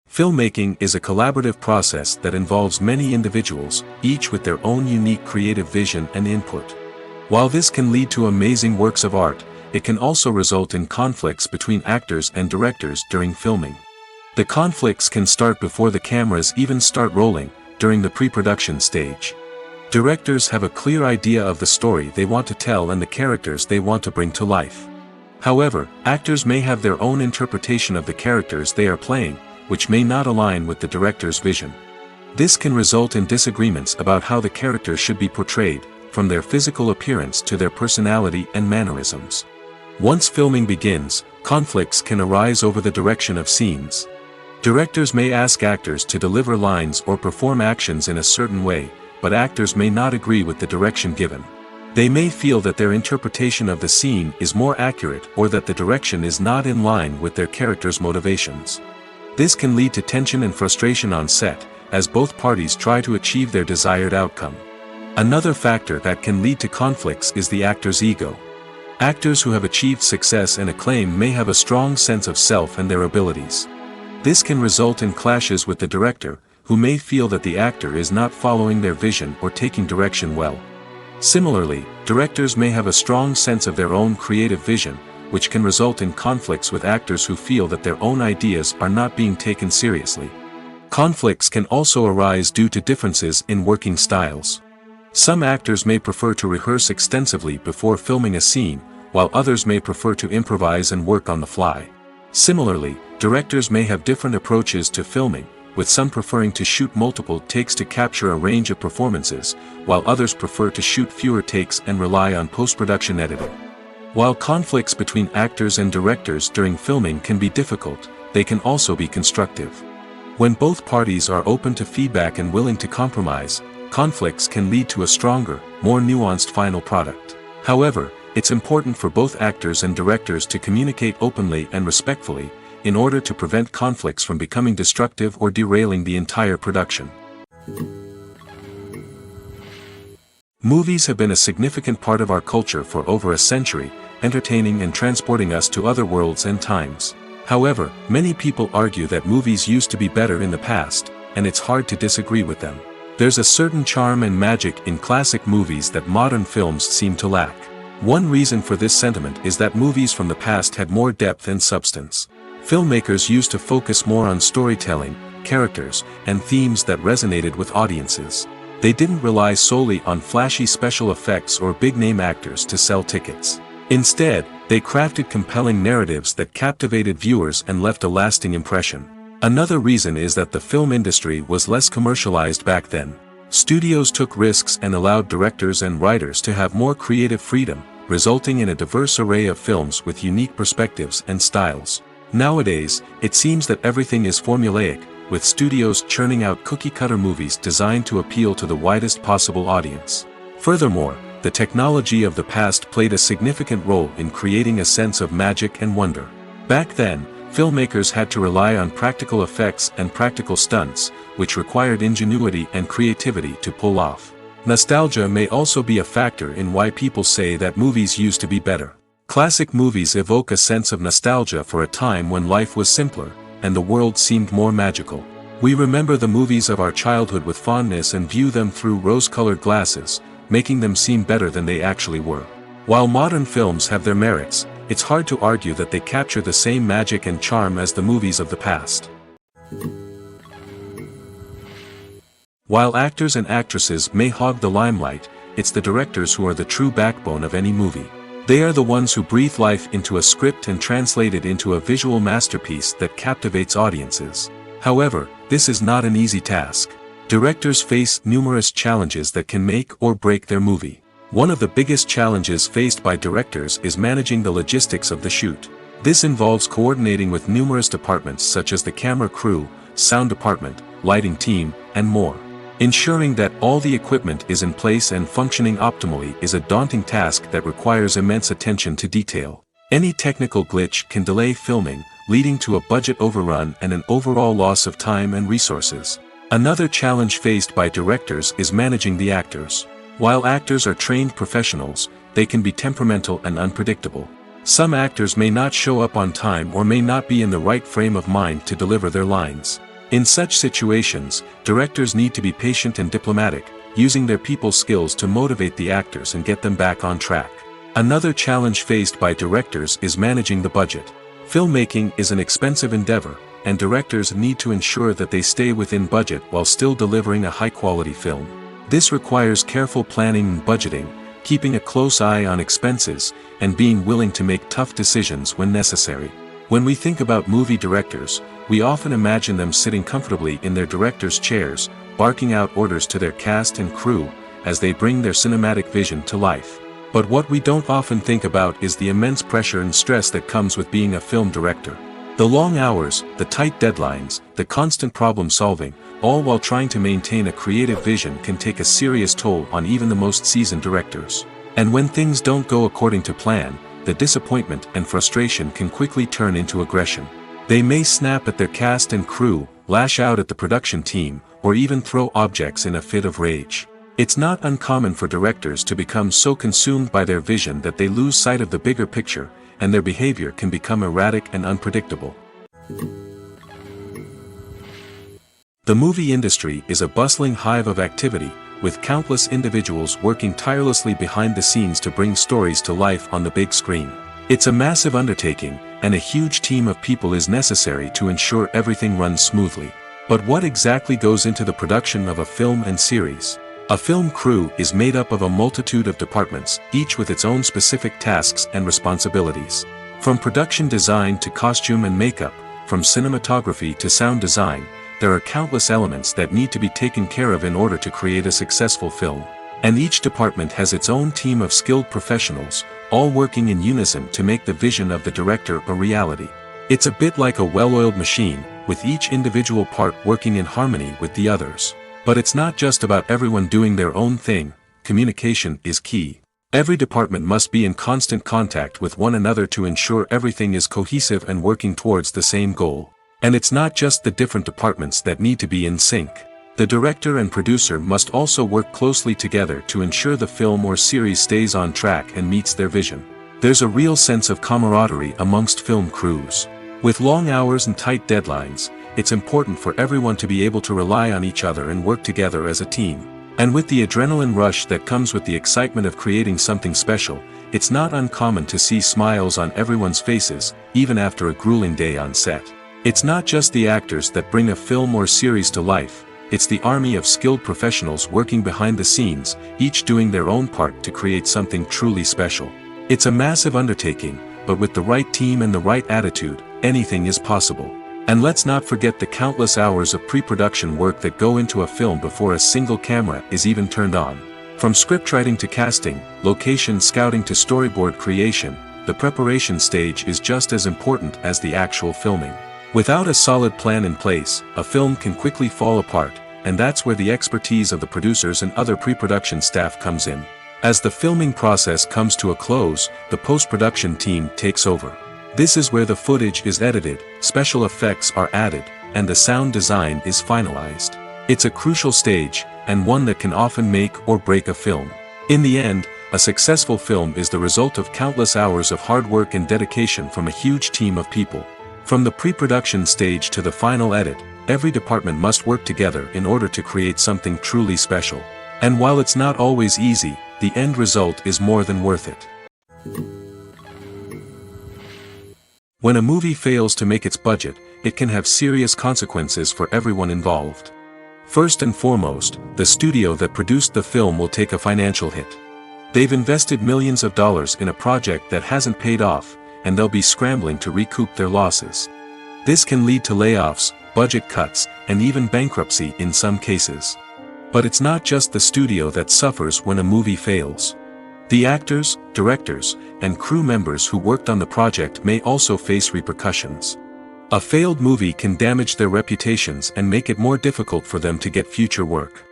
Filmmaking is a collaborative process that involves many individuals, each with their own unique creative vision and input. While this can lead to amazing works of art, it can also result in conflicts between actors and directors during filming. The conflicts can start before the cameras even start rolling, during the pre-production stage. Directors have a clear idea of the story they want to tell and the characters they want to bring to life. However, actors may have their own interpretation of the characters they are playing, which may not align with the director's vision. This can result in disagreements about how the characters should be portrayed, from their physical appearance to their personality and mannerisms. Once filming begins, conflicts can arise over the direction of scenes. Directors may ask actors to deliver lines or perform actions in a certain way, but actors may not agree with the direction given. They may feel that their interpretation of the scene is more accurate or that the direction is not in line with their character's motivations. This can lead to tension and frustration on set, as both parties try to achieve their desired outcome. Another factor that can lead to conflicts is the actor's ego. Actors who have achieved success and acclaim may have a strong sense of self and their abilities. This can result in clashes with the director, who may feel that the actor is not following their vision or taking direction well. Similarly, directors may have a strong sense of their own creative vision, which can result in conflicts with actors who feel that their own ideas are not being taken seriously. Conflicts can also arise due to differences in working styles. Some actors may prefer to rehearse extensively before filming a scene, while others may prefer to improvise and work on the fly. Similarly, directors may have different approaches to filming, with some preferring to shoot multiple takes to capture a range of performances, while others prefer to shoot fewer takes and rely on post-production editing. While conflicts between actors and directors during filming can be difficult, they can also be constructive. When both parties are open to feedback and willing to compromise, conflicts can lead to a stronger, more nuanced final product. However, it's important for both actors and directors to communicate openly and respectfully, in order to prevent conflicts from becoming destructive or derailing the entire production. Movies have been a significant part of our culture for over a century, entertaining and transporting us to other worlds and times. However, many people argue that movies used to be better in the past, and it's hard to disagree with them. There's a certain charm and magic in classic movies that modern films seem to lack. One reason for this sentiment is that movies from the past had more depth and substance. Filmmakers used to focus more on storytelling, characters, and themes that resonated with audiences. They didn't rely solely on flashy special effects or big-name actors to sell tickets. Instead, they crafted compelling narratives that captivated viewers and left a lasting impression. Another reason is that the film industry was less commercialized back then. Studios took risks and allowed directors and writers to have more creative freedom, resulting in a diverse array of films with unique perspectives and styles. Nowadays, it seems that everything is formulaic, with studios churning out cookie-cutter movies designed to appeal to the widest possible audience. Furthermore, the technology of the past played a significant role in creating a sense of magic and wonder. Back then, filmmakers had to rely on practical effects and practical stunts, which required ingenuity and creativity to pull off. Nostalgia may also be a factor in why people say that movies used to be better. Classic movies evoke a sense of nostalgia for a time when life was simpler, and the world seemed more magical. We remember the movies of our childhood with fondness and view them through rose-colored glasses, making them seem better than they actually were. While modern films have their merits, it's hard to argue that they capture the same magic and charm as the movies of the past. While actors and actresses may hog the limelight, it's the directors who are the true backbone of any movie. They are the ones who breathe life into a script and translate it into a visual masterpiece that captivates audiences. However, this is not an easy task. Directors face numerous challenges that can make or break their movie. One of the biggest challenges faced by directors is managing the logistics of the shoot. This involves coordinating with numerous departments such as the camera crew, sound department, lighting team, and more. Ensuring that all the equipment is in place and functioning optimally is a daunting task that requires immense attention to detail. Any technical glitch can delay filming, leading to a budget overrun and an overall loss of time and resources. Another challenge faced by directors is managing the actors. While actors are trained professionals, they can be temperamental and unpredictable. Some actors may not show up on time or may not be in the right frame of mind to deliver their lines. In such situations, directors need to be patient and diplomatic, using their people skills to motivate the actors and get them back on track. Another challenge faced by directors is managing the budget. Filmmaking is an expensive endeavor, and directors need to ensure that they stay within budget while still delivering a high-quality film. This requires careful planning and budgeting, keeping a close eye on expenses, and being willing to make tough decisions when necessary. When we think about movie directors, we often imagine them sitting comfortably in their director's chairs, barking out orders to their cast and crew, as they bring their cinematic vision to life. But what we don't often think about is the immense pressure and stress that comes with being a film director. The long hours, the tight deadlines, the constant problem solving, all while trying to maintain a creative vision can take a serious toll on even the most seasoned directors. And when things don't go according to plan, the disappointment and frustration can quickly turn into aggression. They may snap at their cast and crew, lash out at the production team, or even throw objects in a fit of rage. It's not uncommon for directors to become so consumed by their vision that they lose sight of the bigger picture, and their behavior can become erratic and unpredictable. The movie industry is a bustling hive of activity, with countless individuals working tirelessly behind the scenes to bring stories to life on the big screen. It's a massive undertaking, and a huge team of people is necessary to ensure everything runs smoothly. But what exactly goes into the production of a film and series? A film crew is made up of a multitude of departments, each with its own specific tasks and responsibilities. From production design to costume and makeup, from cinematography to sound design, there are countless elements that need to be taken care of in order to create a successful film. And each department has its own team of skilled professionals, all working in unison to make the vision of the director a reality. It's a bit like a well-oiled machine, with each individual part working in harmony with the others. But it's not just about everyone doing their own thing. Communication is key. Every department must be in constant contact with one another to ensure everything is cohesive and working towards the same goal. And it's not just the different departments that need to be in sync. The director and producer must also work closely together to ensure the film or series stays on track and meets their vision. There's a real sense of camaraderie amongst film crews. With long hours and tight deadlines, it's important for everyone to be able to rely on each other and work together as a team. And with the adrenaline rush that comes with the excitement of creating something special, it's not uncommon to see smiles on everyone's faces, even after a grueling day on set. It's not just the actors that bring a film or series to life, it's the army of skilled professionals working behind the scenes, each doing their own part to create something truly special. It's a massive undertaking, but with the right team and the right attitude, anything is possible. And let's not forget the countless hours of pre-production work that go into a film before a single camera is even turned on. From scriptwriting to casting, location scouting to storyboard creation, the preparation stage is just as important as the actual filming. Without a solid plan in place, a film can quickly fall apart, and that's where the expertise of the producers and other pre-production staff comes in. As the filming process comes to a close, the post-production team takes over. This is where the footage is edited, special effects are added, and the sound design is finalized. It's a crucial stage, and one that can often make or break a film. In the end, a successful film is the result of countless hours of hard work and dedication from a huge team of people. From the pre-production stage to the final edit, every department must work together in order to create something truly special. And while it's not always easy, the end result is more than worth it. When a movie fails to make its budget, it can have serious consequences for everyone involved. First and foremost, the studio that produced the film will take a financial hit. They've invested millions of dollars in a project that hasn't paid off, and they'll be scrambling to recoup their losses. This can lead to layoffs, budget cuts, and even bankruptcy in some cases. But it's not just the studio that suffers when a movie fails. The actors, directors, and crew members who worked on the project may also face repercussions. A failed movie can damage their reputations and make it more difficult for them to get future work.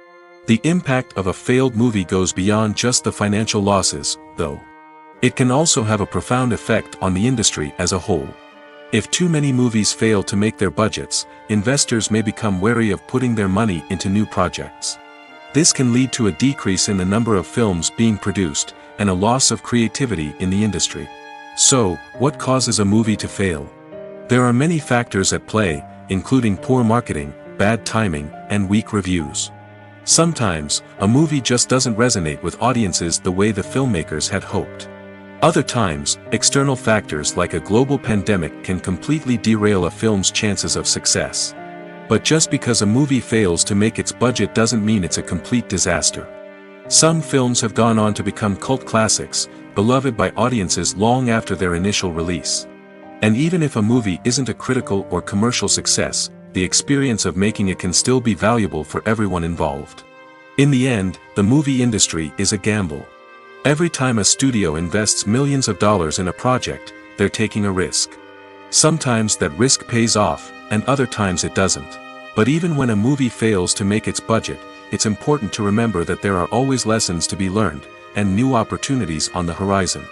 The impact of a failed movie goes beyond just the financial losses, though. It can also have a profound effect on the industry as a whole. If too many movies fail to make their budgets, investors may become wary of putting their money into new projects. This can lead to a decrease in the number of films being produced, and a loss of creativity in the industry. So, what causes a movie to fail? There are many factors at play, including poor marketing, bad timing, and weak reviews. Sometimes, a movie just doesn't resonate with audiences the way the filmmakers had hoped. Other times, external factors like a global pandemic can completely derail a film's chances of success. But just because a movie fails to make its budget doesn't mean it's a complete disaster. Some films have gone on to become cult classics, beloved by audiences long after their initial release. And even if a movie isn't a critical or commercial success, the experience of making it can still be valuable for everyone involved. In the end, the movie industry is a gamble. Every time a studio invests millions of dollars in a project, they're taking a risk. Sometimes that risk pays off, and other times it doesn't. But even when a movie fails to make its budget, it's important to remember that there are always lessons to be learned, and new opportunities on the horizon.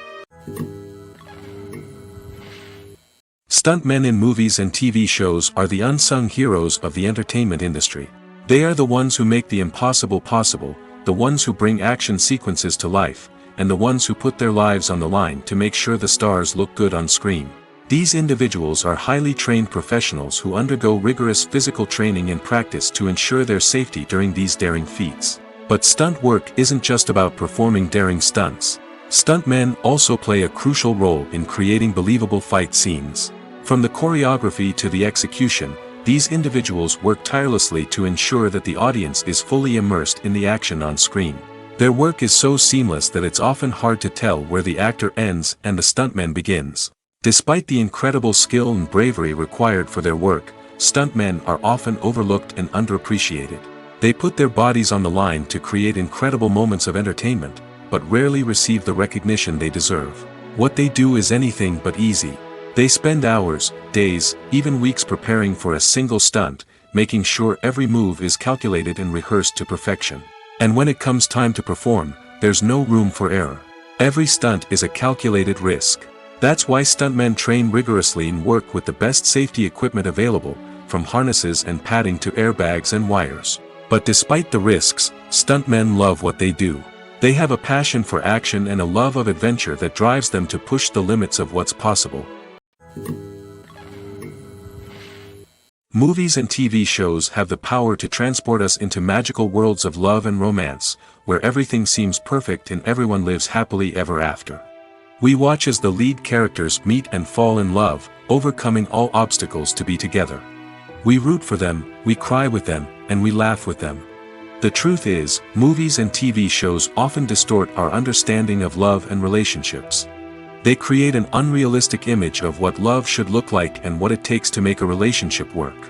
Stuntmen in movies and TV shows are the unsung heroes of the entertainment industry. They are the ones who make the impossible possible, the ones who bring action sequences to life, and the ones who put their lives on the line to make sure the stars look good on screen. These individuals are highly trained professionals who undergo rigorous physical training and practice to ensure their safety during these daring feats. But stunt work isn't just about performing daring stunts. Stuntmen also play a crucial role in creating believable fight scenes. From the choreography to the execution, these individuals work tirelessly to ensure that the audience is fully immersed in the action on screen. Their work is so seamless that it's often hard to tell where the actor ends and the stuntman begins. Despite the incredible skill and bravery required for their work, stuntmen are often overlooked and underappreciated. They put their bodies on the line to create incredible moments of entertainment, but rarely receive the recognition they deserve. What they do is anything but easy. They spend hours, days, even weeks preparing for a single stunt, making sure every move is calculated and rehearsed to perfection. And when it comes time to perform, there's no room for error. Every stunt is a calculated risk. That's why stuntmen train rigorously and work with the best safety equipment available, from harnesses and padding to airbags and wires. But despite the risks, stuntmen love what they do. They have a passion for action and a love of adventure that drives them to push the limits of what's possible. Movies and TV shows have the power to transport us into magical worlds of love and romance, where everything seems perfect and everyone lives happily ever after. We watch as the lead characters meet and fall in love, overcoming all obstacles to be together. We root for them, we cry with them, and we laugh with them. The truth is, movies and TV shows often distort our understanding of love and relationships. They create an unrealistic image of what love should look like and what it takes to make a relationship work.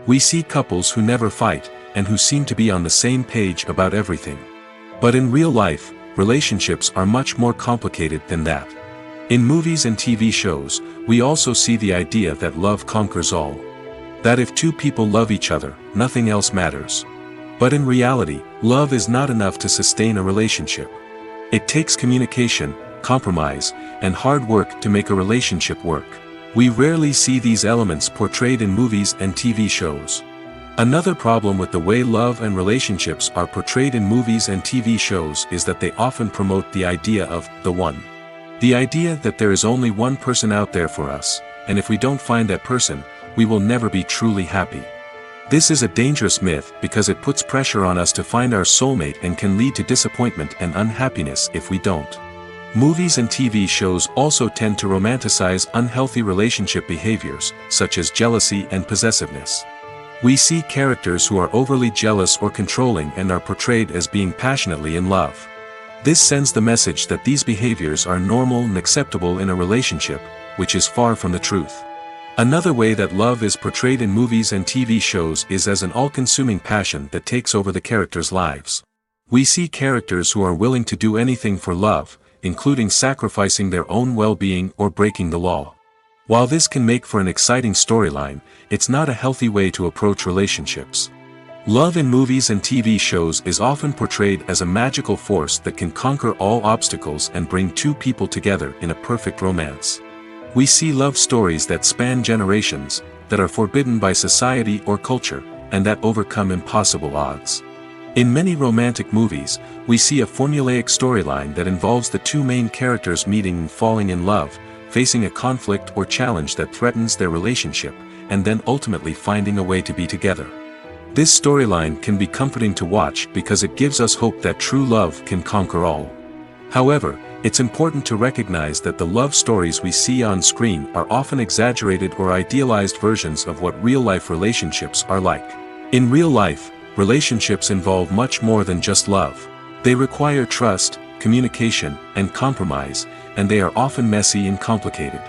We see couples who never fight, and who seem to be on the same page about everything. But in real life, relationships are much more complicated than that. In movies and TV shows, we also see the idea that love conquers all. That if two people love each other, nothing else matters. But in reality, love is not enough to sustain a relationship. It takes communication, compromise, and hard work to make a relationship work. We rarely see these elements portrayed in movies and TV shows. Another problem with the way love and relationships are portrayed in movies and TV shows is that they often promote the idea of the one. The idea that there is only one person out there for us, and if we don't find that person, we will never be truly happy. This is a dangerous myth because it puts pressure on us to find our soulmate and can lead to disappointment and unhappiness if we don't. Movies and TV shows also tend to romanticize unhealthy relationship behaviors, such as jealousy and possessiveness. We see characters who are overly jealous or controlling and are portrayed as being passionately in love. This sends the message that these behaviors are normal and acceptable in a relationship, which is far from the truth. Another way that love is portrayed in movies and TV shows is as an all-consuming passion that takes over the characters' lives. We see characters who are willing to do anything for love, including sacrificing their own well-being or breaking the law. While this can make for an exciting storyline, it's not a healthy way to approach relationships. Love in movies and TV shows is often portrayed as a magical force that can conquer all obstacles and bring two people together in a perfect romance. We see love stories that span generations, that are forbidden by society or culture, and that overcome impossible odds. In many romantic movies, we see a formulaic storyline that involves the two main characters meeting and falling in love, facing a conflict or challenge that threatens their relationship, and then ultimately finding a way to be together. This storyline can be comforting to watch because it gives us hope that true love can conquer all. However, it's important to recognize that the love stories we see on screen are often exaggerated or idealized versions of what real-life relationships are like. In real life, relationships involve much more than just love. They require trust, communication, and compromise, and they are often messy and complicated.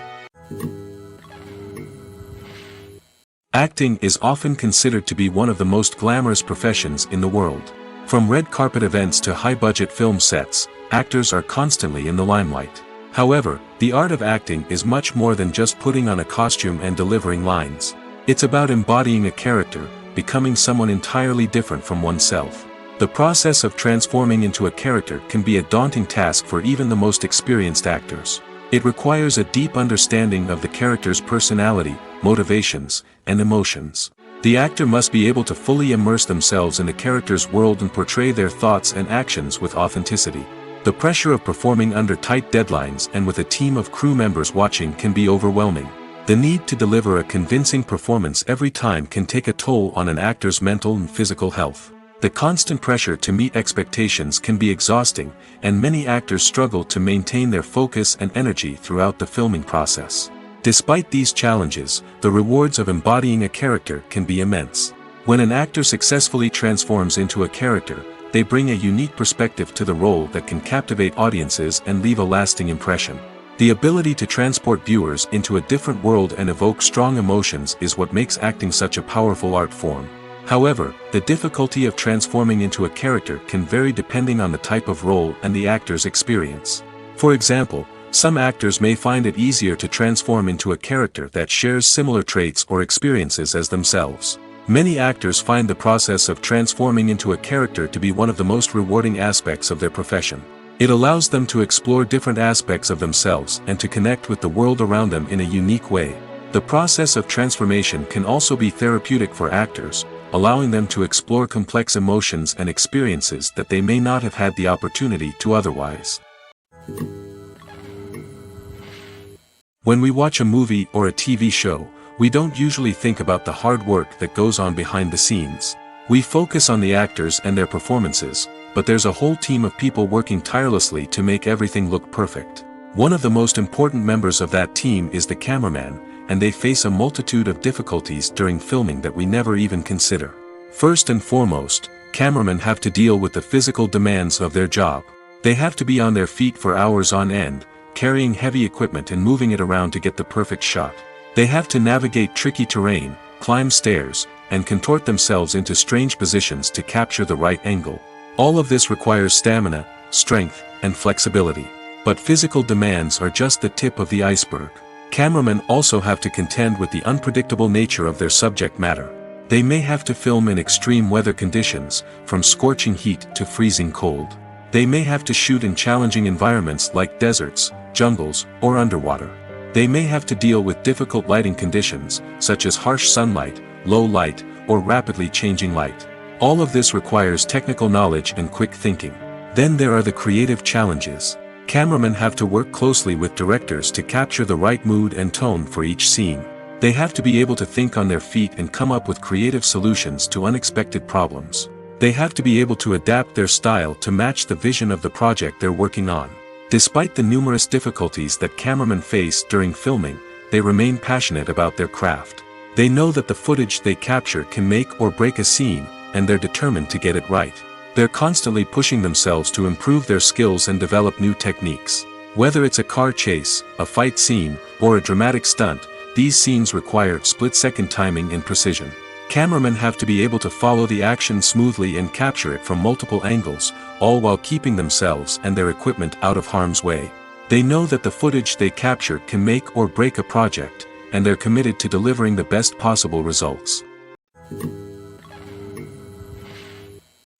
Acting is often considered to be one of the most glamorous professions in the world. From red carpet events to high-budget film sets, actors are constantly in the limelight. However, the art of acting is much more than just putting on a costume and delivering lines. It's about embodying a character, becoming someone entirely different from oneself. The process of transforming into a character can be a daunting task for even the most experienced actors. It requires a deep understanding of the character's personality, motivations, and emotions. The actor must be able to fully immerse themselves in the character's world and portray their thoughts and actions with authenticity. The pressure of performing under tight deadlines and with a team of crew members watching can be overwhelming. The need to deliver a convincing performance every time can take a toll on an actor's mental and physical health. The constant pressure to meet expectations can be exhausting, and many actors struggle to maintain their focus and energy throughout the filming process. Despite these challenges, the rewards of embodying a character can be immense. When an actor successfully transforms into a character, they bring a unique perspective to the role that can captivate audiences and leave a lasting impression. The ability to transport viewers into a different world and evoke strong emotions is what makes acting such a powerful art form. However, the difficulty of transforming into a character can vary depending on the type of role and the actor's experience. For example, some actors may find it easier to transform into a character that shares similar traits or experiences as themselves. Many actors find the process of transforming into a character to be one of the most rewarding aspects of their profession. It allows them to explore different aspects of themselves and to connect with the world around them in a unique way. The process of transformation can also be therapeutic for actors, allowing them to explore complex emotions and experiences that they may not have had the opportunity to otherwise. When we watch a movie or a TV show, we don't usually think about the hard work that goes on behind the scenes. We focus on the actors and their performances, but there's a whole team of people working tirelessly to make everything look perfect. One of the most important members of that team is the cameraman, and they face a multitude of difficulties during filming that we never even consider. First and foremost, cameramen have to deal with the physical demands of their job. They have to be on their feet for hours on end, carrying heavy equipment and moving it around to get the perfect shot. They have to navigate tricky terrain, climb stairs, and contort themselves into strange positions to capture the right angle. All of this requires stamina, strength, and flexibility. But physical demands are just the tip of the iceberg. Cameramen also have to contend with the unpredictable nature of their subject matter. They may have to film in extreme weather conditions, from scorching heat to freezing cold. They may have to shoot in challenging environments like deserts, jungles, or underwater. They may have to deal with difficult lighting conditions, such as harsh sunlight, low light, or rapidly changing light. All of this requires technical knowledge and quick thinking. Then there are the creative challenges. Cameramen have to work closely with directors to capture the right mood and tone for each scene. They have to be able to think on their feet and come up with creative solutions to unexpected problems. They have to be able to adapt their style to match the vision of the project they're working on. Despite the numerous difficulties that cameramen face during filming, they remain passionate about their craft. They know that the footage they capture can make or break a scene, and they're determined to get it right. They're constantly pushing themselves to improve their skills and develop new techniques. Whether it's a car chase, a fight scene, or a dramatic stunt, these scenes require split-second timing and precision. Cameramen have to be able to follow the action smoothly and capture it from multiple angles, all while keeping themselves and their equipment out of harm's way. They know that the footage they capture can make or break a project, and they're committed to delivering the best possible results.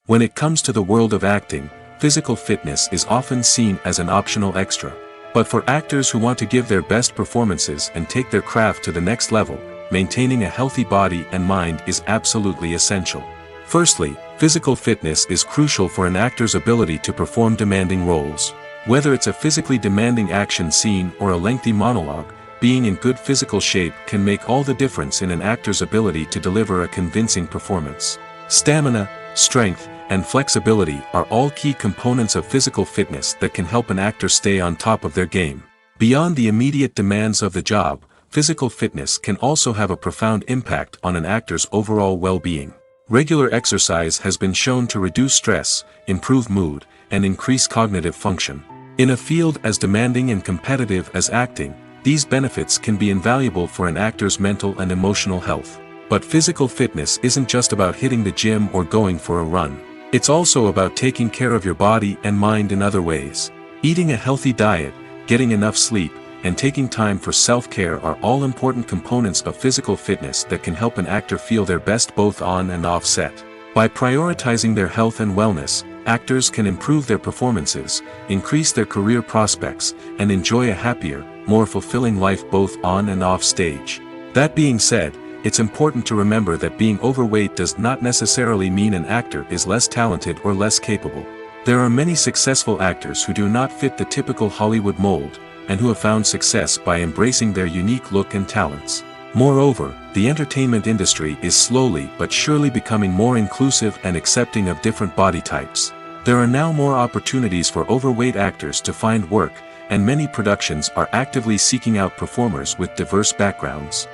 When it comes to the world of acting, physical fitness is often seen as an optional extra. But for actors who want to give their best performances and take their craft to the next level, maintaining a healthy body and mind is absolutely essential. Firstly, physical fitness is crucial for an actor's ability to perform demanding roles. Whether it's a physically demanding action scene or a lengthy monologue, being in good physical shape can make all the difference in an actor's ability to deliver a convincing performance. Stamina, strength, and flexibility are all key components of physical fitness that can help an actor stay on top of their game. Beyond the immediate demands of the job, physical fitness can also have a profound impact on an actor's overall well-being. Regular exercise has been shown to reduce stress, improve mood, and increase cognitive function. In a field as demanding and competitive as acting, these benefits can be invaluable for an actor's mental and emotional health. But physical fitness isn't just about hitting the gym or going for a run. It's also about taking care of your body and mind in other ways. Eating a healthy diet, getting enough sleep, and taking time for self-care are all important components of physical fitness that can help an actor feel their best both on and off set. By prioritizing their health and wellness, actors can improve their performances, increase their career prospects, and enjoy a happier, more fulfilling life both on and off stage. That being said, it's important to remember that being overweight does not necessarily mean an actor is less talented or less capable. There are many successful actors who do not fit the typical Hollywood mold, and who have found success by embracing their unique look and talents. Moreover, the entertainment industry is slowly but surely becoming more inclusive and accepting of different body types. There are now more opportunities for overweight actors to find work, and many productions are actively seeking out performers with diverse backgrounds.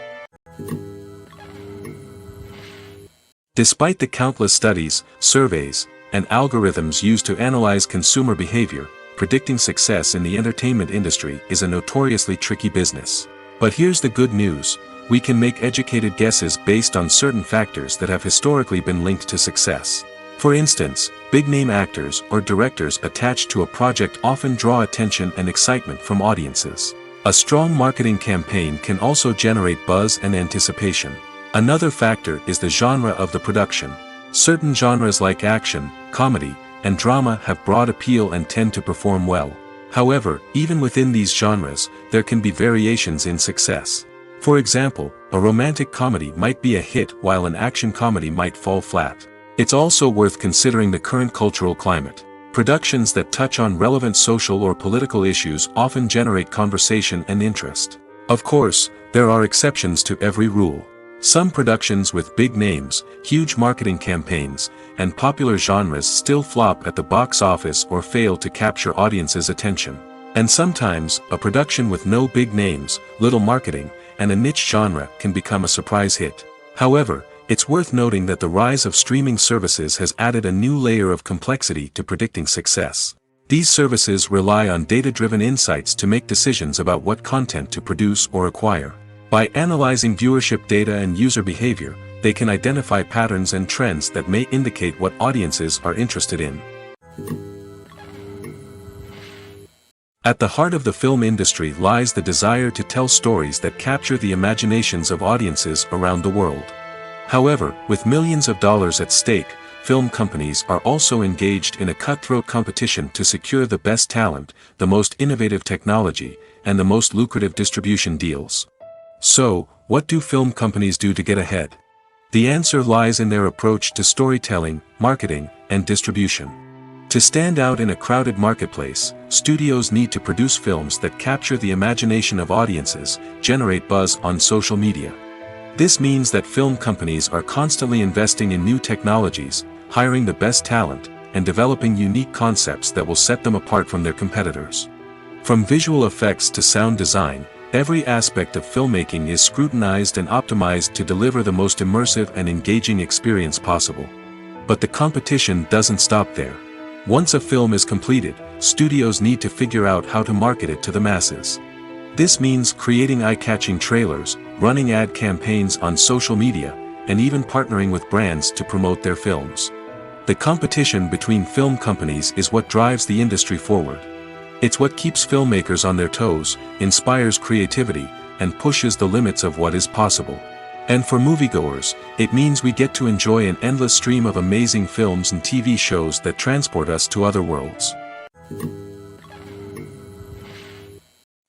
Despite the countless studies, surveys, and algorithms used to analyze consumer behavior, predicting success in the entertainment industry is a notoriously tricky business. But here's the good news: we can make educated guesses based on certain factors that have historically been linked to success. For instance, big-name actors or directors attached to a project often draw attention and excitement from audiences. A strong marketing campaign can also generate buzz and anticipation. Another factor is the genre of the production. Certain genres like action, comedy, and drama have broad appeal and tend to perform well. However, even within these genres, there can be variations in success. For example, a romantic comedy might be a hit while an action comedy might fall flat. It's also worth considering the current cultural climate. Productions that touch on relevant social or political issues often generate conversation and interest. Of course, there are exceptions to every rule. Some productions with big names, huge marketing campaigns, and popular genres still flop at the box office or fail to capture audiences' attention. And sometimes, a production with no big names, little marketing, and a niche genre can become a surprise hit. However, it's worth noting that the rise of streaming services has added a new layer of complexity to predicting success. These services rely on data-driven insights to make decisions about what content to produce or acquire. By analyzing viewership data and user behavior, they can identify patterns and trends that may indicate what audiences are interested in. At the heart of the film industry lies the desire to tell stories that capture the imaginations of audiences around the world. However, with millions of dollars at stake, film companies are also engaged in a cutthroat competition to secure the best talent, the most innovative technology, and the most lucrative distribution deals. So, what do film companies do to get ahead? The answer lies in their approach to storytelling, marketing, and distribution. To stand out in a crowded marketplace, studios need to produce films that capture the imagination of audiences, generate buzz on social media. This means that film companies are constantly investing in new technologies, hiring the best talent, and developing unique concepts that will set them apart from their competitors. From visual effects to sound design, every aspect of filmmaking is scrutinized and optimized to deliver the most immersive and engaging experience possible. But the competition doesn't stop there. Once a film is completed, studios need to figure out how to market it to the masses. This means creating eye-catching trailers, running ad campaigns on social media, and even partnering with brands to promote their films. The competition between film companies is what drives the industry forward. It's what keeps filmmakers on their toes, inspires creativity, and pushes the limits of what is possible. And for moviegoers, it means we get to enjoy an endless stream of amazing films and TV shows that transport us to other worlds.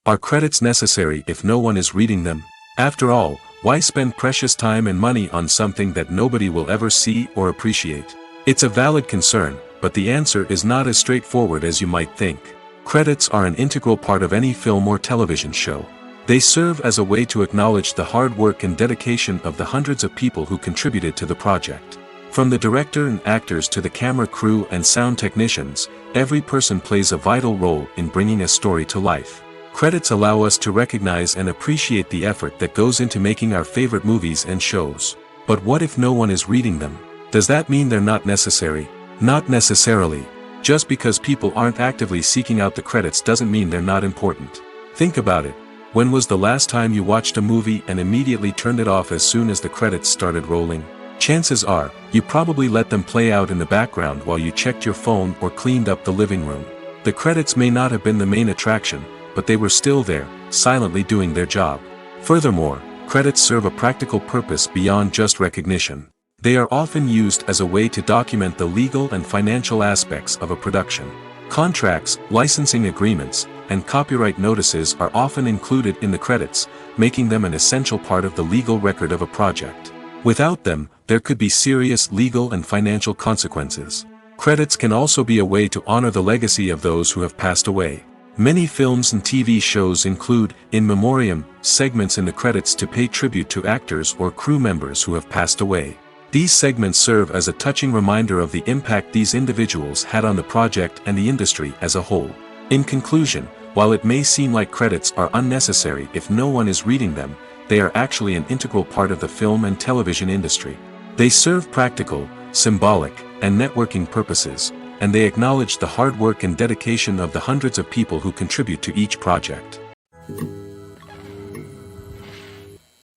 Are credits necessary if no one is reading them? After all, why spend precious time and money on something that nobody will ever see or appreciate? It's a valid concern, but the answer is not as straightforward as you might think. Credits are an integral part of any film or television show. They serve as a way to acknowledge the hard work and dedication of the hundreds of people who contributed to the project. From the director and actors to the camera crew and sound technicians, every person plays a vital role in bringing a story to life. Credits allow us to recognize and appreciate the effort that goes into making our favorite movies and shows. But what if no one is reading them? Does that mean they're not necessary? Not necessarily. Just because people aren't actively seeking out the credits doesn't mean they're not important. Think about it. When was the last time you watched a movie and immediately turned it off as soon as the credits started rolling? Chances are, you probably let them play out in the background while you checked your phone or cleaned up the living room. The credits may not have been the main attraction, but they were still there, silently doing their job. Furthermore, credits serve a practical purpose beyond just recognition. They are often used as a way to document the legal and financial aspects of a production. Contracts, licensing agreements, and copyright notices are often included in the credits, making them an essential part of the legal record of a project. Without them, there could be serious legal and financial consequences. Credits can also be a way to honor the legacy of those who have passed away. Many films and TV shows include, in memoriam, segments in the credits to pay tribute to actors or crew members who have passed away. These segments serve as a touching reminder of the impact these individuals had on the project and the industry as a whole. In conclusion, while it may seem like credits are unnecessary if no one is reading them, they are actually an integral part of the film and television industry. They serve practical, symbolic, and networking purposes, and they acknowledge the hard work and dedication of the hundreds of people who contribute to each project.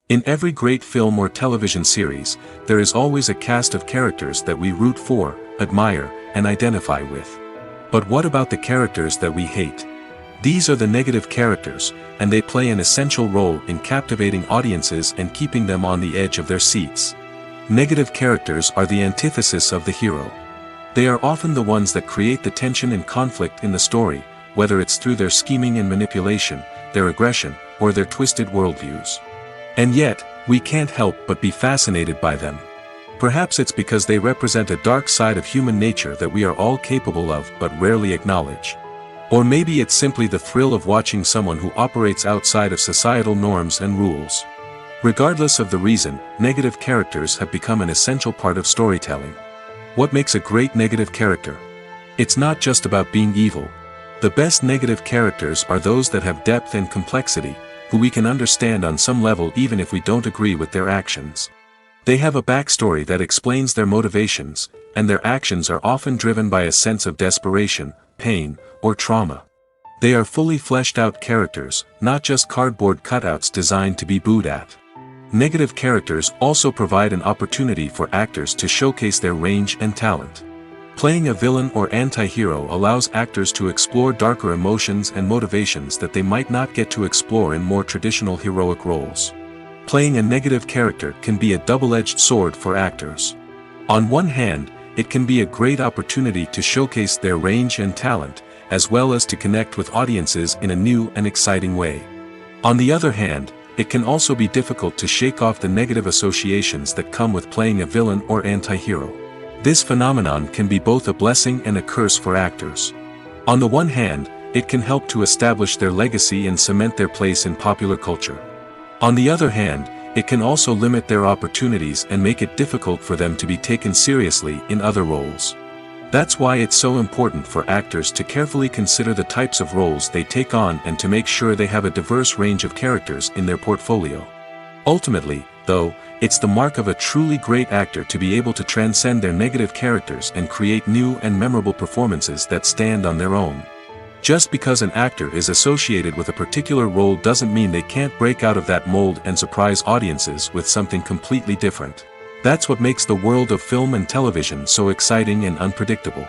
In every great film or television series, there is always a cast of characters that we root for, admire, and identify with. But what about the characters that we hate? These are the negative characters, and they play an essential role in captivating audiences and keeping them on the edge of their seats. Negative characters are the antithesis of the hero. They are often the ones that create the tension and conflict in the story, whether it's through their scheming and manipulation, their aggression, or their twisted worldviews. And yet, we can't help but be fascinated by them. Perhaps it's because they represent a dark side of human nature that we are all capable of but rarely acknowledge. Or maybe it's simply the thrill of watching someone who operates outside of societal norms and rules. Regardless of the reason, negative characters have become an essential part of storytelling. What makes a great negative character? It's not just about being evil. The best negative characters are those that have depth and complexity, who we can understand on some level even if we don't agree with their actions. They have a backstory that explains their motivations, and their actions are often driven by a sense of desperation, pain, or trauma. They are fully fleshed out characters, not just cardboard cutouts designed to be booed at. Negative characters also provide an opportunity for actors to showcase their range and talent. Playing a villain or anti-hero allows actors to explore darker emotions and motivations that they might not get to explore in more traditional heroic roles. Playing a negative character can be a double-edged sword for actors. On one hand, it can be a great opportunity to showcase their range and talent, as well as to connect with audiences in a new and exciting way. On the other hand, it can also be difficult to shake off the negative associations that come with playing a villain or anti-hero. This phenomenon can be both a blessing and a curse for actors. On the one hand, it can help to establish their legacy and cement their place in popular culture. On the other hand, it can also limit their opportunities and make it difficult for them to be taken seriously in other roles. That's why it's so important for actors to carefully consider the types of roles they take on and to make sure they have a diverse range of characters in their portfolio. Ultimately, though, it's the mark of a truly great actor to be able to transcend their negative characters and create new and memorable performances that stand on their own. Just because an actor is associated with a particular role doesn't mean they can't break out of that mold and surprise audiences with something completely different. That's what makes the world of film and television so exciting and unpredictable.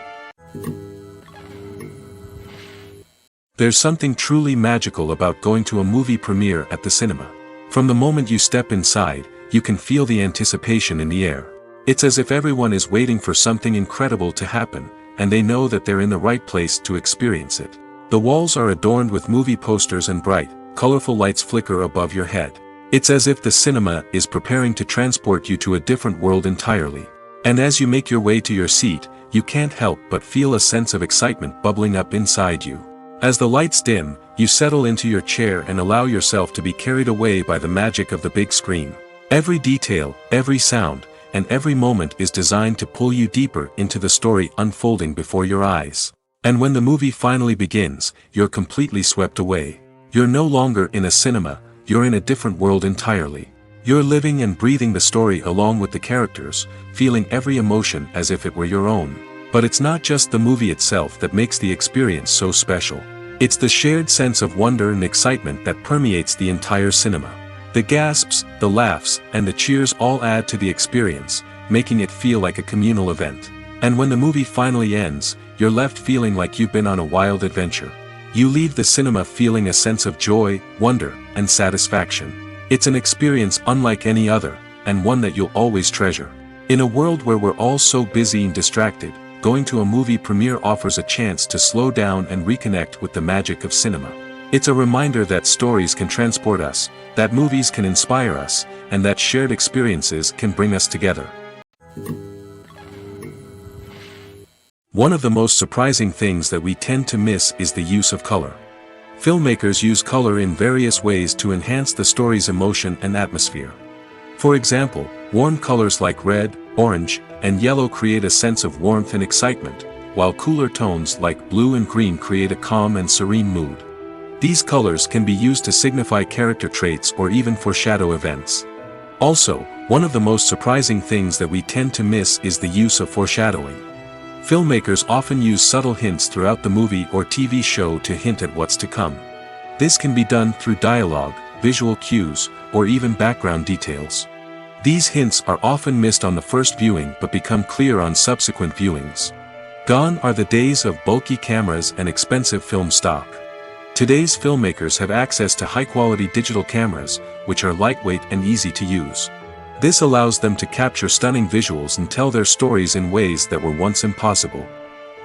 There's something truly magical about going to a movie premiere at the cinema. From the moment you step inside, you can feel the anticipation in the air. It's as if everyone is waiting for something incredible to happen, and they know that they're in the right place to experience it. The walls are adorned with movie posters and bright, colorful lights flicker above your head. It's as if the cinema is preparing to transport you to a different world entirely. And as you make your way to your seat, you can't help but feel a sense of excitement bubbling up inside you. As the lights dim, you settle into your chair and allow yourself to be carried away by the magic of the big screen. Every detail, every sound, and every moment is designed to pull you deeper into the story unfolding before your eyes. And when the movie finally begins, you're completely swept away. You're no longer in a cinema, you're in a different world entirely. You're living and breathing the story along with the characters, feeling every emotion as if it were your own. But it's not just the movie itself that makes the experience so special. It's the shared sense of wonder and excitement that permeates the entire cinema. The gasps, the laughs, and the cheers all add to the experience, making it feel like a communal event. And when the movie finally ends, you're left feeling like you've been on a wild adventure. You leave the cinema feeling a sense of joy, wonder, and satisfaction. It's an experience unlike any other, and one that you'll always treasure. In a world where we're all so busy and distracted, going to a movie premiere offers a chance to slow down and reconnect with the magic of cinema. It's a reminder that stories can transport us, that movies can inspire us, and that shared experiences can bring us together. One of the most surprising things that we tend to miss is the use of color. Filmmakers use color in various ways to enhance the story's emotion and atmosphere. For example, warm colors like red, orange, and yellow create a sense of warmth and excitement, while cooler tones like blue and green create a calm and serene mood. These colors can be used to signify character traits or even foreshadow events. Also, one of the most surprising things that we tend to miss is the use of foreshadowing. Filmmakers often use subtle hints throughout the movie or TV show to hint at what's to come. This can be done through dialogue, visual cues, or even background details. These hints are often missed on the first viewing but become clear on subsequent viewings. Gone are the days of bulky cameras and expensive film stock. Today's filmmakers have access to high-quality digital cameras, which are lightweight and easy to use. This allows them to capture stunning visuals and tell their stories in ways that were once impossible.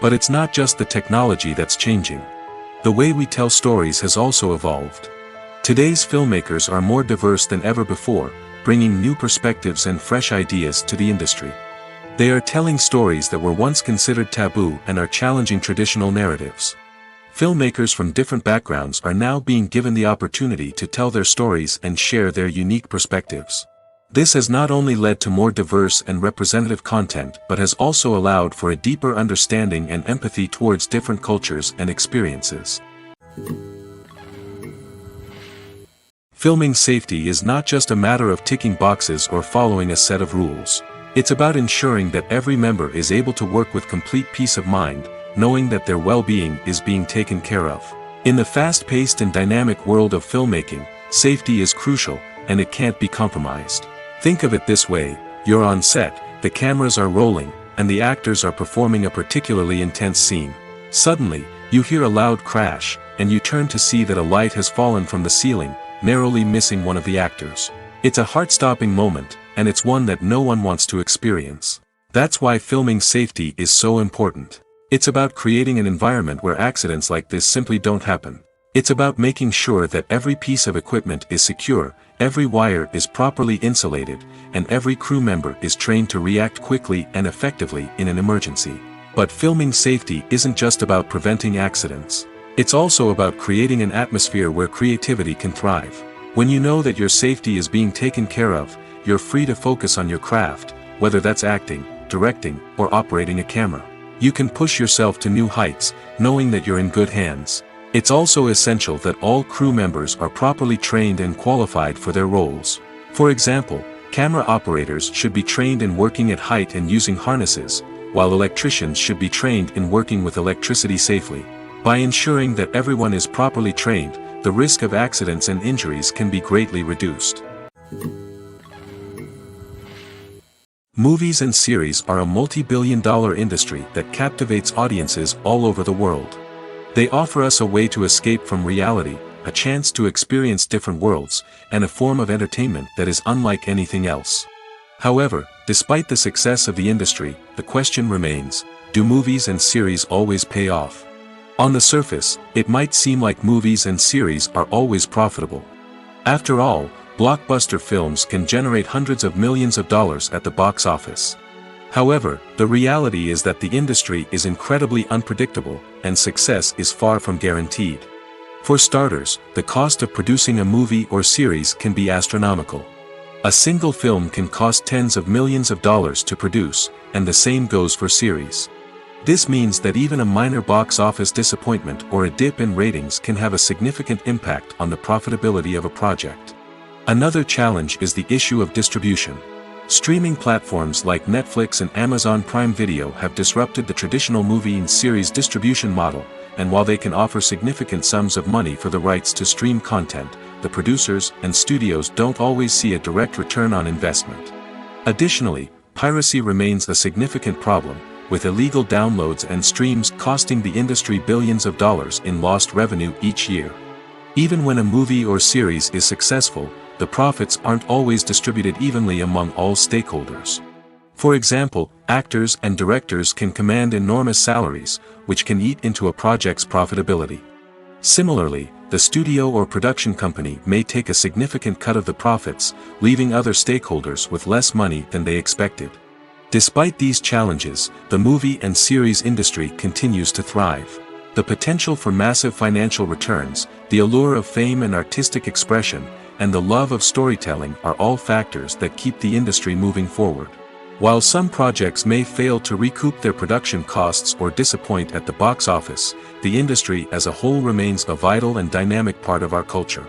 But it's not just the technology that's changing. The way we tell stories has also evolved. Today's filmmakers are more diverse than ever before, bringing new perspectives and fresh ideas to the industry. They are telling stories that were once considered taboo and are challenging traditional narratives. Filmmakers from different backgrounds are now being given the opportunity to tell their stories and share their unique perspectives. This has not only led to more diverse and representative content but has also allowed for a deeper understanding and empathy towards different cultures and experiences. Filming safety is not just a matter of ticking boxes or following a set of rules. It's about ensuring that every member is able to work with complete peace of mind, knowing that their well-being is being taken care of. In the fast-paced and dynamic world of filmmaking, safety is crucial, and it can't be compromised. Think of it this way: you're on set, the cameras are rolling, and the actors are performing a particularly intense scene. Suddenly, you hear a loud crash, and you turn to see that a light has fallen from the ceiling, narrowly missing one of the actors. It's a heart-stopping moment, and it's one that no one wants to experience. That's why filming safety is so important. It's about creating an environment where accidents like this simply don't happen. It's about making sure that every piece of equipment is secure, every wire is properly insulated, and every crew member is trained to react quickly and effectively in an emergency. But filming safety isn't just about preventing accidents. It's also about creating an atmosphere where creativity can thrive. When you know that your safety is being taken care of, you're free to focus on your craft, whether that's acting, directing, or operating a camera. You can push yourself to new heights, knowing that you're in good hands. It's also essential that all crew members are properly trained and qualified for their roles. For example, camera operators should be trained in working at height and using harnesses, while electricians should be trained in working with electricity safely. By ensuring that everyone is properly trained, the risk of accidents and injuries can be greatly reduced. Movies and series are a multi-billion-dollar industry that captivates audiences all over the world. They offer us a way to escape from reality, a chance to experience different worlds, and a form of entertainment that is unlike anything else. However, despite the success of the industry, the question remains: do movies and series always pay off? On the surface, it might seem like movies and series are always profitable. After all, blockbuster films can generate hundreds of millions of dollars at the box office. However, the reality is that the industry is incredibly unpredictable, and success is far from guaranteed. For starters, the cost of producing a movie or series can be astronomical. A single film can cost tens of millions of dollars to produce, and the same goes for series. This means that even a minor box office disappointment or a dip in ratings can have a significant impact on the profitability of a project. Another challenge is the issue of distribution. Streaming platforms like Netflix and Amazon Prime Video have disrupted the traditional movie and series distribution model, and while they can offer significant sums of money for the rights to stream content, the producers and studios don't always see a direct return on investment. Additionally, piracy remains a significant problem, with illegal downloads and streams costing the industry billions of dollars in lost revenue each year. Even when a movie or series is successful, the profits aren't always distributed evenly among all stakeholders. For example, actors and directors can command enormous salaries, which can eat into a project's profitability. Similarly, the studio or production company may take a significant cut of the profits, leaving other stakeholders with less money than they expected. Despite these challenges, the movie and series industry continues to thrive. The potential for massive financial returns, the allure of fame and artistic expression, and the love of storytelling are all factors that keep the industry moving forward. While some projects may fail to recoup their production costs or disappoint at the box office, the industry as a whole remains a vital and dynamic part of our culture.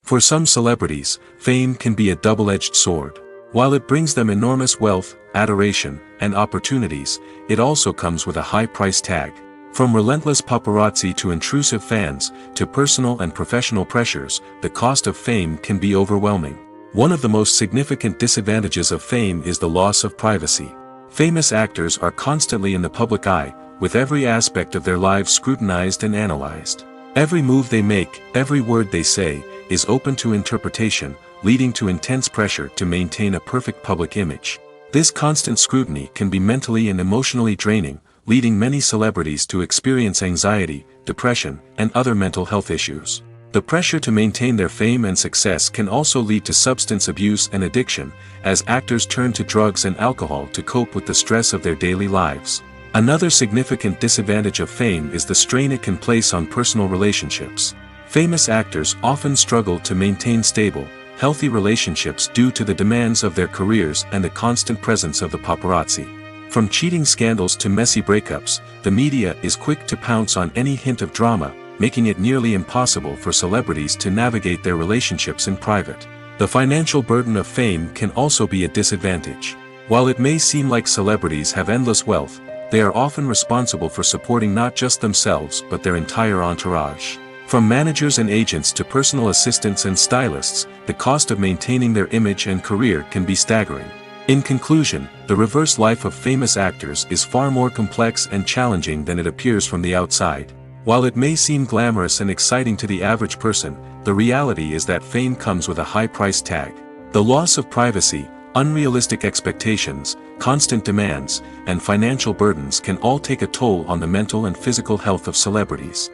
For some celebrities, fame can be a double-edged sword. While it brings them enormous wealth, adoration, and opportunities, it also comes with a high price tag. From relentless paparazzi to intrusive fans, to personal and professional pressures, the cost of fame can be overwhelming. One of the most significant disadvantages of fame is the loss of privacy. Famous actors are constantly in the public eye, with every aspect of their lives scrutinized and analyzed. Every move they make, every word they say, is open to interpretation, leading to intense pressure to maintain a perfect public image. This constant scrutiny can be mentally and emotionally draining, leading many celebrities to experience anxiety, depression, and other mental health issues. The pressure to maintain their fame and success can also lead to substance abuse and addiction, as actors turn to drugs and alcohol to cope with the stress of their daily lives. Another significant disadvantage of fame is the strain it can place on personal relationships. Famous actors often struggle to maintain stable, healthy relationships due to the demands of their careers and the constant presence of the paparazzi. From cheating scandals to messy breakups, the media is quick to pounce on any hint of drama, making it nearly impossible for celebrities to navigate their relationships in private. The financial burden of fame can also be a disadvantage. While it may seem like celebrities have endless wealth, they are often responsible for supporting not just themselves but their entire entourage. From managers and agents to personal assistants and stylists, the cost of maintaining their image and career can be staggering. In conclusion, the reverse life of famous actors is far more complex and challenging than it appears from the outside. While it may seem glamorous and exciting to the average person, the reality is that fame comes with a high price tag. The loss of privacy, unrealistic expectations, constant demands, and financial burdens can all take a toll on the mental and physical health of celebrities.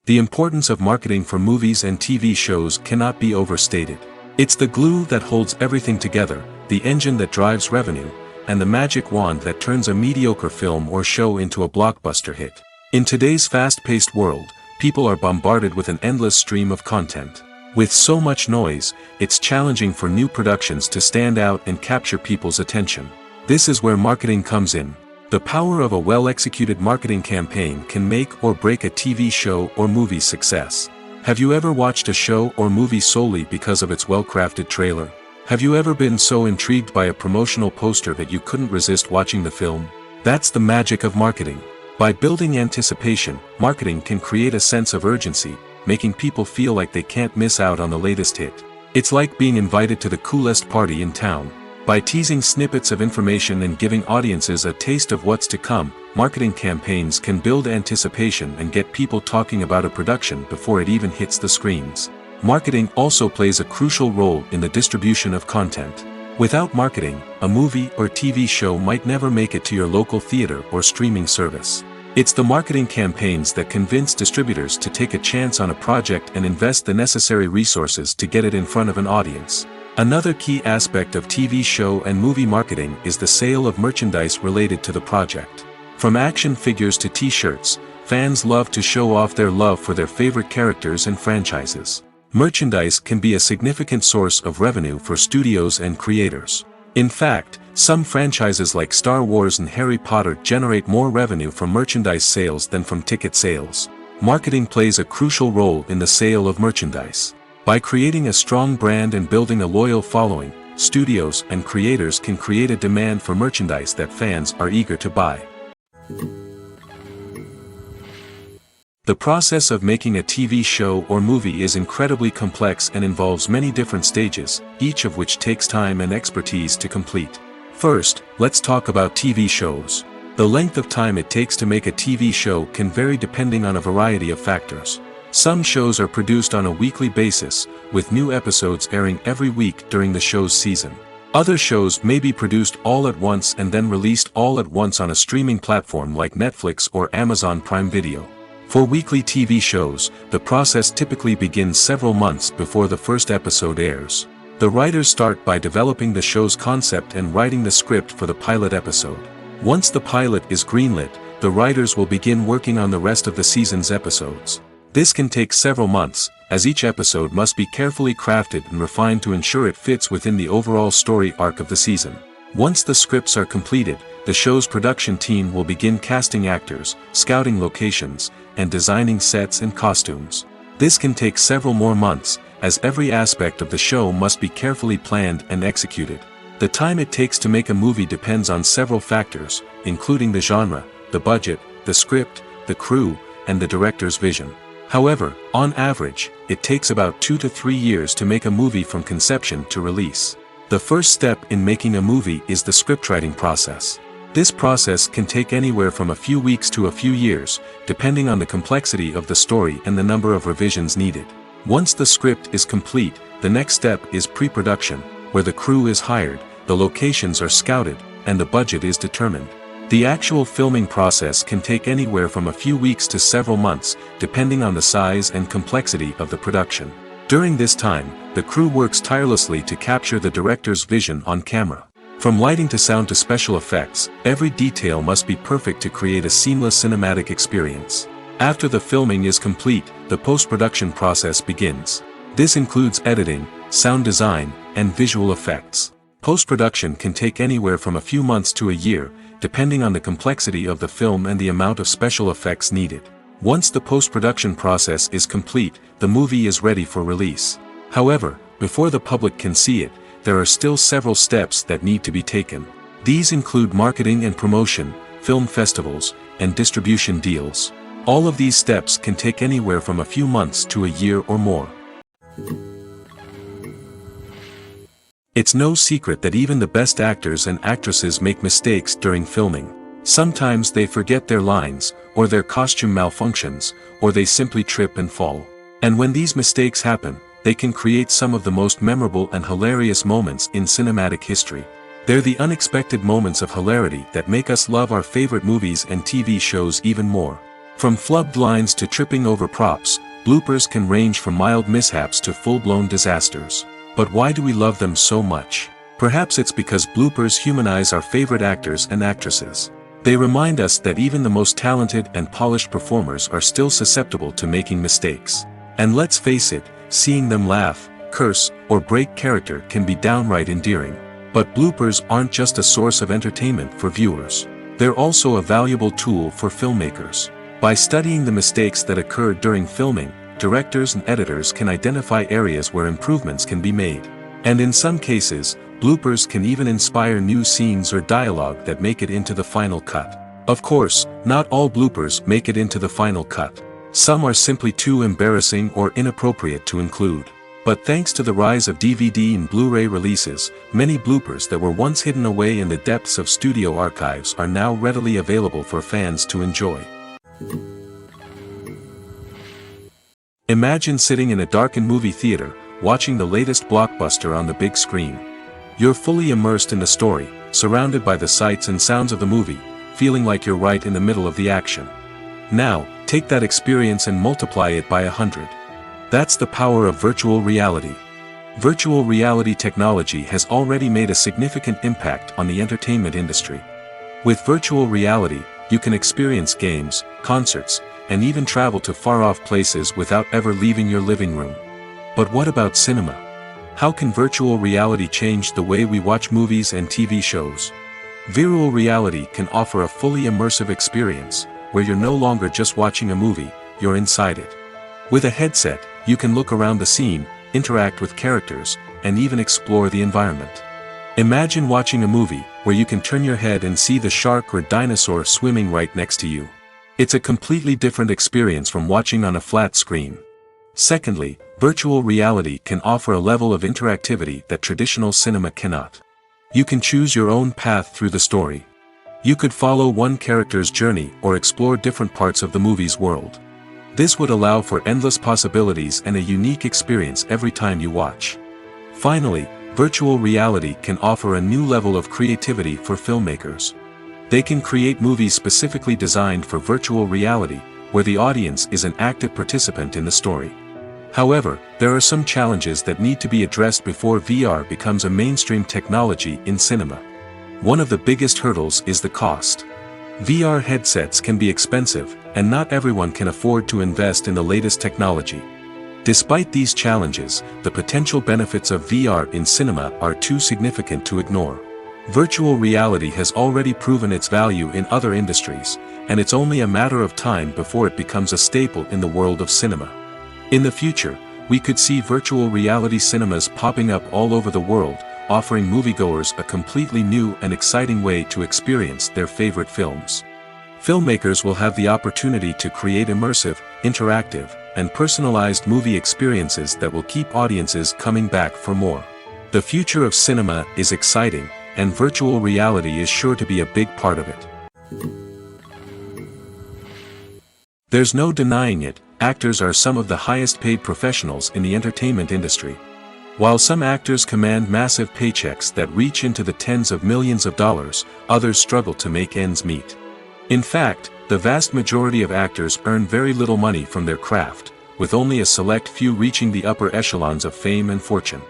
The importance of marketing for movies and TV shows cannot be overstated. It's the glue that holds everything together, the engine that drives revenue, and the magic wand that turns a mediocre film or show into a blockbuster hit. In today's fast-paced world, people are bombarded with an endless stream of content. With so much noise, it's challenging for new productions to stand out and capture people's attention. This is where marketing comes in. The power of a well-executed marketing campaign can make or break a TV show or movie's success. Have you ever watched a show or movie solely because of its well-crafted trailer? Have you ever been so intrigued by a promotional poster that you couldn't resist watching the film? That's the magic of marketing. By building anticipation, marketing can create a sense of urgency, making people feel like they can't miss out on the latest hit. It's like being invited to the coolest party in town. By teasing snippets of information and giving audiences a taste of what's to come, marketing campaigns can build anticipation and get people talking about a production before it even hits the screens. Marketing also plays a crucial role in the distribution of content. Without marketing, a movie or TV show might never make it to your local theater or streaming service. It's the marketing campaigns that convince distributors to take a chance on a project and invest the necessary resources to get it in front of an audience. Another key aspect of TV show and movie marketing is the sale of merchandise related to the project. From action figures to t-shirts, fans love to show off their love for their favorite characters and franchises. Merchandise can be a significant source of revenue for studios and creators. In fact, some franchises like Star Wars and Harry Potter generate more revenue from merchandise sales than from ticket sales. Marketing plays a crucial role in the sale of merchandise. By creating a strong brand and building a loyal following, studios and creators can create a demand for merchandise that fans are eager to buy. The process of making a TV show or movie is incredibly complex and involves many different stages, each of which takes time and expertise to complete. First, let's talk about TV shows. The length of time it takes to make a TV show can vary depending on a variety of factors. Some shows are produced on a weekly basis, with new episodes airing every week during the show's season. Other shows may be produced all at once and then released all at once on a streaming platform like Netflix or Amazon Prime Video. For weekly TV shows, the process typically begins several months before the first episode airs. The writers start by developing the show's concept and writing the script for the pilot episode. Once the pilot is greenlit, the writers will begin working on the rest of the season's episodes. This can take several months, as each episode must be carefully crafted and refined to ensure it fits within the overall story arc of the season. Once the scripts are completed, the show's production team will begin casting actors, scouting locations, and designing sets and costumes. This can take several more months, as every aspect of the show must be carefully planned and executed. The time it takes to make a movie depends on several factors, including the genre, the budget, the script, the crew, and the director's vision. However, on average, it takes about 2 to 3 years to make a movie from conception to release. The first step in making a movie is the scriptwriting process. This process can take anywhere from a few weeks to a few years, depending on the complexity of the story and the number of revisions needed. Once the script is complete, the next step is pre-production, where the crew is hired, the locations are scouted, and the budget is determined. The actual filming process can take anywhere from a few weeks to several months, depending on the size and complexity of the production. During this time, the crew works tirelessly to capture the director's vision on camera. From lighting to sound to special effects, every detail must be perfect to create a seamless cinematic experience. After the filming is complete, the post-production process begins. This includes editing, sound design, and visual effects. Post-production can take anywhere from a few months to a year, depending on the complexity of the film and the amount of special effects needed. Once the post-production process is complete, the movie is ready for release. However, before the public can see it, there are still several steps that need to be taken. These include marketing and promotion, film festivals, and distribution deals. All of these steps can take anywhere from a few months to a year or more. It's no secret that even the best actors and actresses make mistakes during filming. Sometimes they forget their lines, or their costume malfunctions, or they simply trip and fall. And when these mistakes happen, they can create some of the most memorable and hilarious moments in cinematic history. They're the unexpected moments of hilarity that make us love our favorite movies and TV shows even more. From flubbed lines to tripping over props, bloopers can range from mild mishaps to full-blown disasters. But why do we love them so much? Perhaps it's because bloopers humanize our favorite actors and actresses. They remind us that even the most talented and polished performers are still susceptible to making mistakes. And let's face it, seeing them laugh, curse, or break character can be downright endearing. But bloopers aren't just a source of entertainment for viewers. They're also a valuable tool for filmmakers. By studying the mistakes that occurred during filming, directors and editors can identify areas where improvements can be made. And in some cases, bloopers can even inspire new scenes or dialogue that make it into the final cut. Of course, not all bloopers make it into the final cut. Some are simply too embarrassing or inappropriate to include. But thanks to the rise of DVD and Blu-ray releases, many bloopers that were once hidden away in the depths of studio archives are now readily available for fans to enjoy. Imagine sitting in a darkened movie theater, watching the latest blockbuster on the big screen. You're fully immersed in the story, surrounded by the sights and sounds of the movie, feeling like you're right in the middle of the action. Now, take that experience and multiply it by 100. That's the power of virtual reality. Virtual reality technology has already made a significant impact on the entertainment industry. With virtual reality, you can experience games, concerts, and even travel to far-off places without ever leaving your living room. But what about cinema? How can virtual reality change the way we watch movies and TV shows? Virtual reality can offer a fully immersive experience, where you're no longer just watching a movie, you're inside it. With a headset, you can look around the scene, interact with characters, and even explore the environment. Imagine watching a movie, where you can turn your head and see the shark or dinosaur swimming right next to you. It's a completely different experience from watching on a flat screen. Secondly, virtual reality can offer a level of interactivity that traditional cinema cannot. You can choose your own path through the story. You could follow one character's journey or explore different parts of the movie's world. This would allow for endless possibilities and a unique experience every time you watch. Finally, virtual reality can offer a new level of creativity for filmmakers. They can create movies specifically designed for virtual reality, where the audience is an active participant in the story. However, there are some challenges that need to be addressed before VR becomes a mainstream technology in cinema. One of the biggest hurdles is the cost. VR headsets can be expensive, and not everyone can afford to invest in the latest technology. Despite these challenges, the potential benefits of VR in cinema are too significant to ignore. Virtual reality has already proven its value in other industries, and it's only a matter of time before it becomes a staple in the world of cinema. In the future, we could see virtual reality cinemas popping up all over the world, offering moviegoers a completely new and exciting way to experience their favorite films. Filmmakers will have the opportunity to create immersive, interactive, and personalized movie experiences that will keep audiences coming back for more. The future of cinema is exciting, and virtual reality is sure to be a big part of it. There's no denying it, actors are some of the highest paid professionals in the entertainment industry. While some actors command massive paychecks that reach into the tens of millions of dollars, others struggle to make ends meet. In fact, the vast majority of actors earn very little money from their craft, with only a select few reaching the upper echelons of fame and fortune.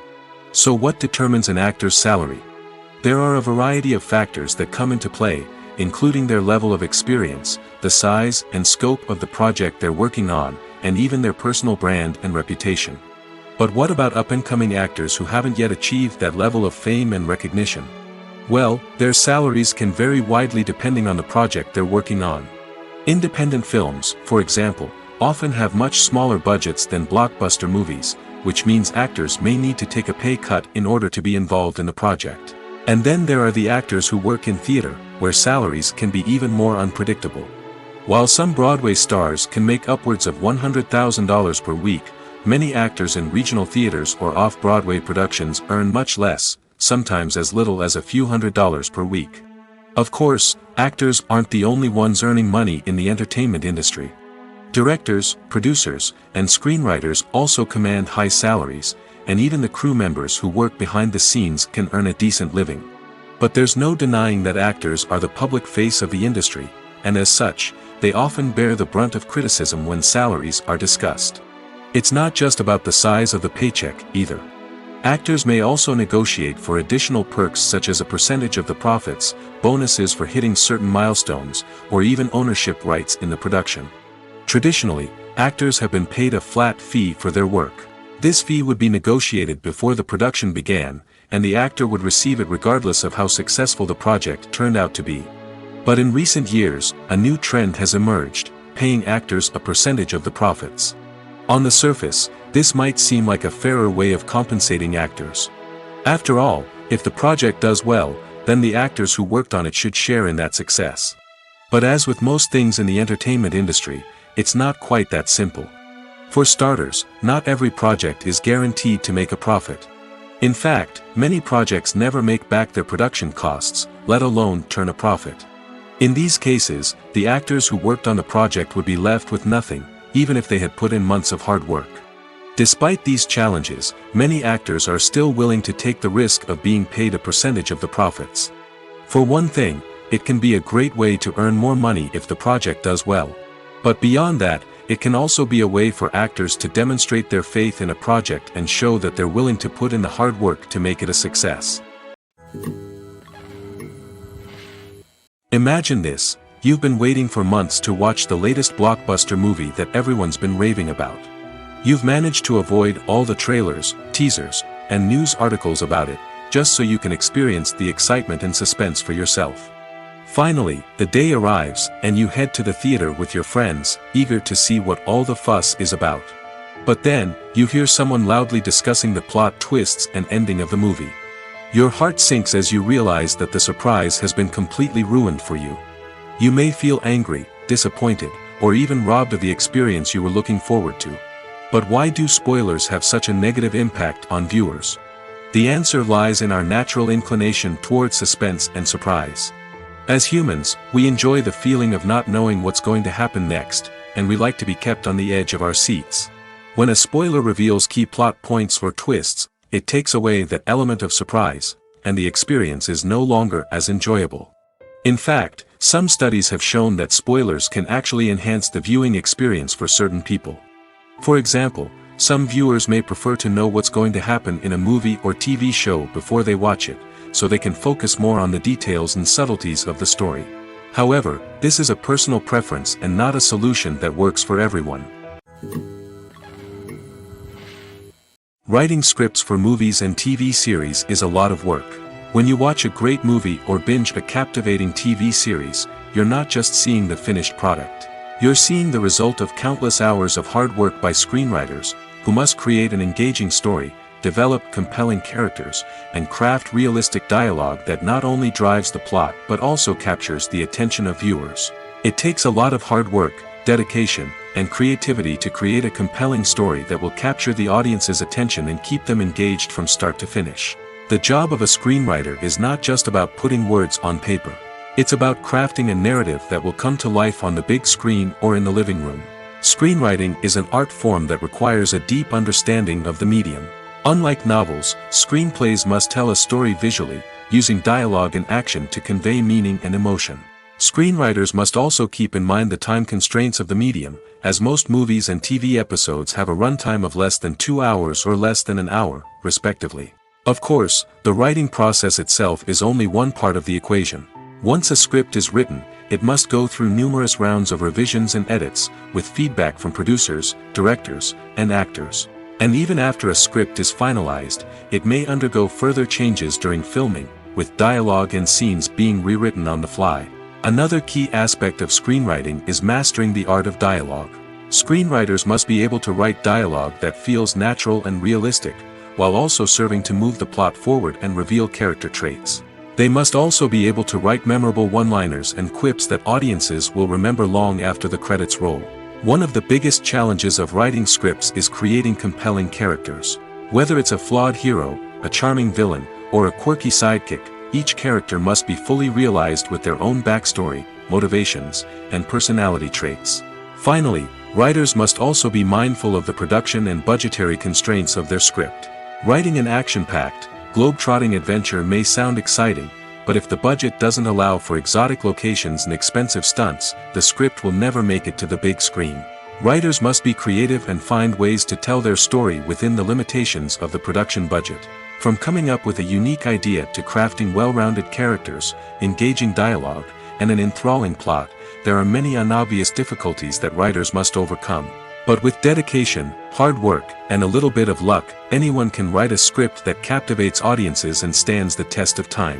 So what determines an actor's salary? There are a variety of factors that come into play, including their level of experience, the size and scope of the project they're working on, and even their personal brand and reputation. But what about up-and-coming actors who haven't yet achieved that level of fame and recognition? Well, their salaries can vary widely depending on the project they're working on. Independent films, for example, often have much smaller budgets than blockbuster movies, which means actors may need to take a pay cut in order to be involved in the project. And then there are the actors who work in theater, where salaries can be even more unpredictable. While some Broadway stars can make upwards of $100,000 per week, many actors in regional theaters or off-Broadway productions earn much less, sometimes as little as a few $100s per week. Of course, actors aren't the only ones earning money in the entertainment industry. Directors, producers, and screenwriters also command high salaries, and even the crew members who work behind the scenes can earn a decent living. But there's no denying that actors are the public face of the industry, and as such, they often bear the brunt of criticism when salaries are discussed. It's not just about the size of the paycheck, either. Actors may also negotiate for additional perks such as a percentage of the profits, bonuses for hitting certain milestones, or even ownership rights in the production. Traditionally, actors have been paid a flat fee for their work. This fee would be negotiated before the production began, and the actor would receive it regardless of how successful the project turned out to be. But in recent years, a new trend has emerged, paying actors a percentage of the profits. On the surface, this might seem like a fairer way of compensating actors. After all, if the project does well, then the actors who worked on it should share in that success. But as with most things in the entertainment industry, it's not quite that simple. For starters, not every project is guaranteed to make a profit. In fact, many projects never make back their production costs, let alone turn a profit. In these cases, the actors who worked on the project would be left with nothing, even if they had put in months of hard work. Despite these challenges, many actors are still willing to take the risk of being paid a percentage of the profits. For one thing, it can be a great way to earn more money if the project does well. But beyond that, it can also be a way for actors to demonstrate their faith in a project and show that they're willing to put in the hard work to make it a success. Imagine this: you've been waiting for months to watch the latest blockbuster movie that everyone's been raving about. You've managed to avoid all the trailers, teasers, and news articles about it, just so you can experience the excitement and suspense for yourself. Finally, the day arrives, and you head to the theater with your friends, eager to see what all the fuss is about. But then, you hear someone loudly discussing the plot twists and ending of the movie. Your heart sinks as you realize that the surprise has been completely ruined for you. You may feel angry, disappointed, or even robbed of the experience you were looking forward to. But why do spoilers have such a negative impact on viewers? The answer lies in our natural inclination toward suspense and surprise. As humans, we enjoy the feeling of not knowing what's going to happen next, and we like to be kept on the edge of our seats. When a spoiler reveals key plot points or twists, it takes away that element of surprise, and the experience is no longer as enjoyable. In fact, some studies have shown that spoilers can actually enhance the viewing experience for certain people. For example, Some viewers may prefer to know what's going to happen in a movie or TV show before they watch it, so they can focus more on the details and subtleties of the story. However, this is a personal preference and not a solution that works for everyone. Writing scripts for movies and TV series is a lot of work. When you watch a great movie or binge a captivating TV series, you're not just seeing the finished product. You're seeing the result of countless hours of hard work by screenwriters, who must create an engaging story, develop compelling characters, and craft realistic dialogue that not only drives the plot but also captures the attention of viewers. It takes a lot of hard work, dedication, and creativity to create a compelling story that will capture the audience's attention and keep them engaged from start to finish. The job of a screenwriter is not just about putting words on paper. It's about crafting a narrative that will come to life on the big screen or in the living room. Screenwriting is an art form that requires a deep understanding of the medium. Unlike novels, screenplays must tell a story visually, using dialogue and action to convey meaning and emotion. Screenwriters must also keep in mind the time constraints of the medium, as most movies and TV episodes have a runtime of less than 2 hours or less than an hour, respectively. Of course, the writing process itself is only one part of the equation. Once a script is written, it must go through numerous rounds of revisions and edits, with feedback from producers, directors, and actors. And even after a script is finalized, it may undergo further changes during filming, with dialogue and scenes being rewritten on the fly. Another key aspect of screenwriting is mastering the art of dialogue. Screenwriters must be able to write dialogue that feels natural and realistic, while also serving to move the plot forward and reveal character traits. They must also be able to write memorable one-liners and quips that audiences will remember long after the credits roll. One of the biggest challenges of writing scripts is creating compelling characters. Whether it's a flawed hero, a charming villain, or a quirky sidekick, each character must be fully realized with their own backstory, motivations, and personality traits. Finally, writers must also be mindful of the production and budgetary constraints of their script. Writing an action-packed, globe-trotting adventure may sound exciting, but if the budget doesn't allow for exotic locations and expensive stunts, the script will never make it to the big screen. Writers must be creative and find ways to tell their story within the limitations of the production budget. From coming up with a unique idea to crafting well-rounded characters, engaging dialogue, and an enthralling plot, there are many unobvious difficulties that writers must overcome. But with dedication, hard work, and a little bit of luck, anyone can write a script that captivates audiences and stands the test of time.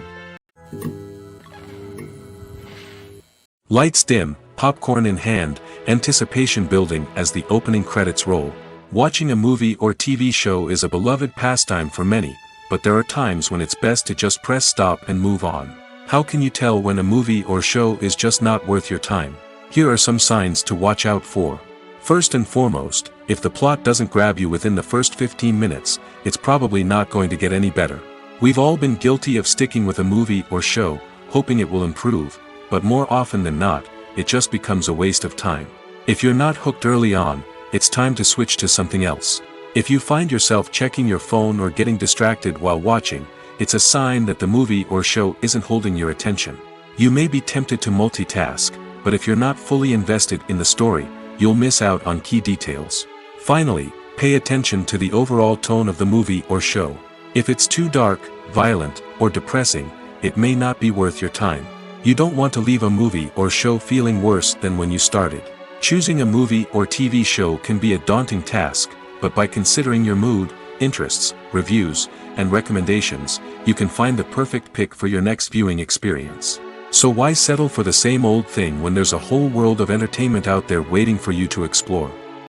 Lights dim, popcorn in hand, anticipation building as the opening credits roll. Watching a movie or TV show is a beloved pastime for many, but there are times when it's best to just press stop and move on. How can you tell when a movie or show is just not worth your time? Here are some signs to watch out for. First and foremost, if the plot doesn't grab you within the first 15 minutes, it's probably not going to get any better. We've all been guilty of sticking with a movie or show, hoping it will improve, but more often than not, it just becomes a waste of time. If you're not hooked early on, it's time to switch to something else. If you find yourself checking your phone or getting distracted while watching, it's a sign that the movie or show isn't holding your attention. You may be tempted to multitask, but if you're not fully invested in the story, you'll miss out on key details. Finally, pay attention to the overall tone of the movie or show. If it's too dark, violent, or depressing, it may not be worth your time. You don't want to leave a movie or show feeling worse than when you started. Choosing a movie or TV show can be a daunting task, but by considering your mood, interests, reviews, and recommendations, you can find the perfect pick for your next viewing experience. So why settle for the same old thing when there's a whole world of entertainment out there waiting for you to explore?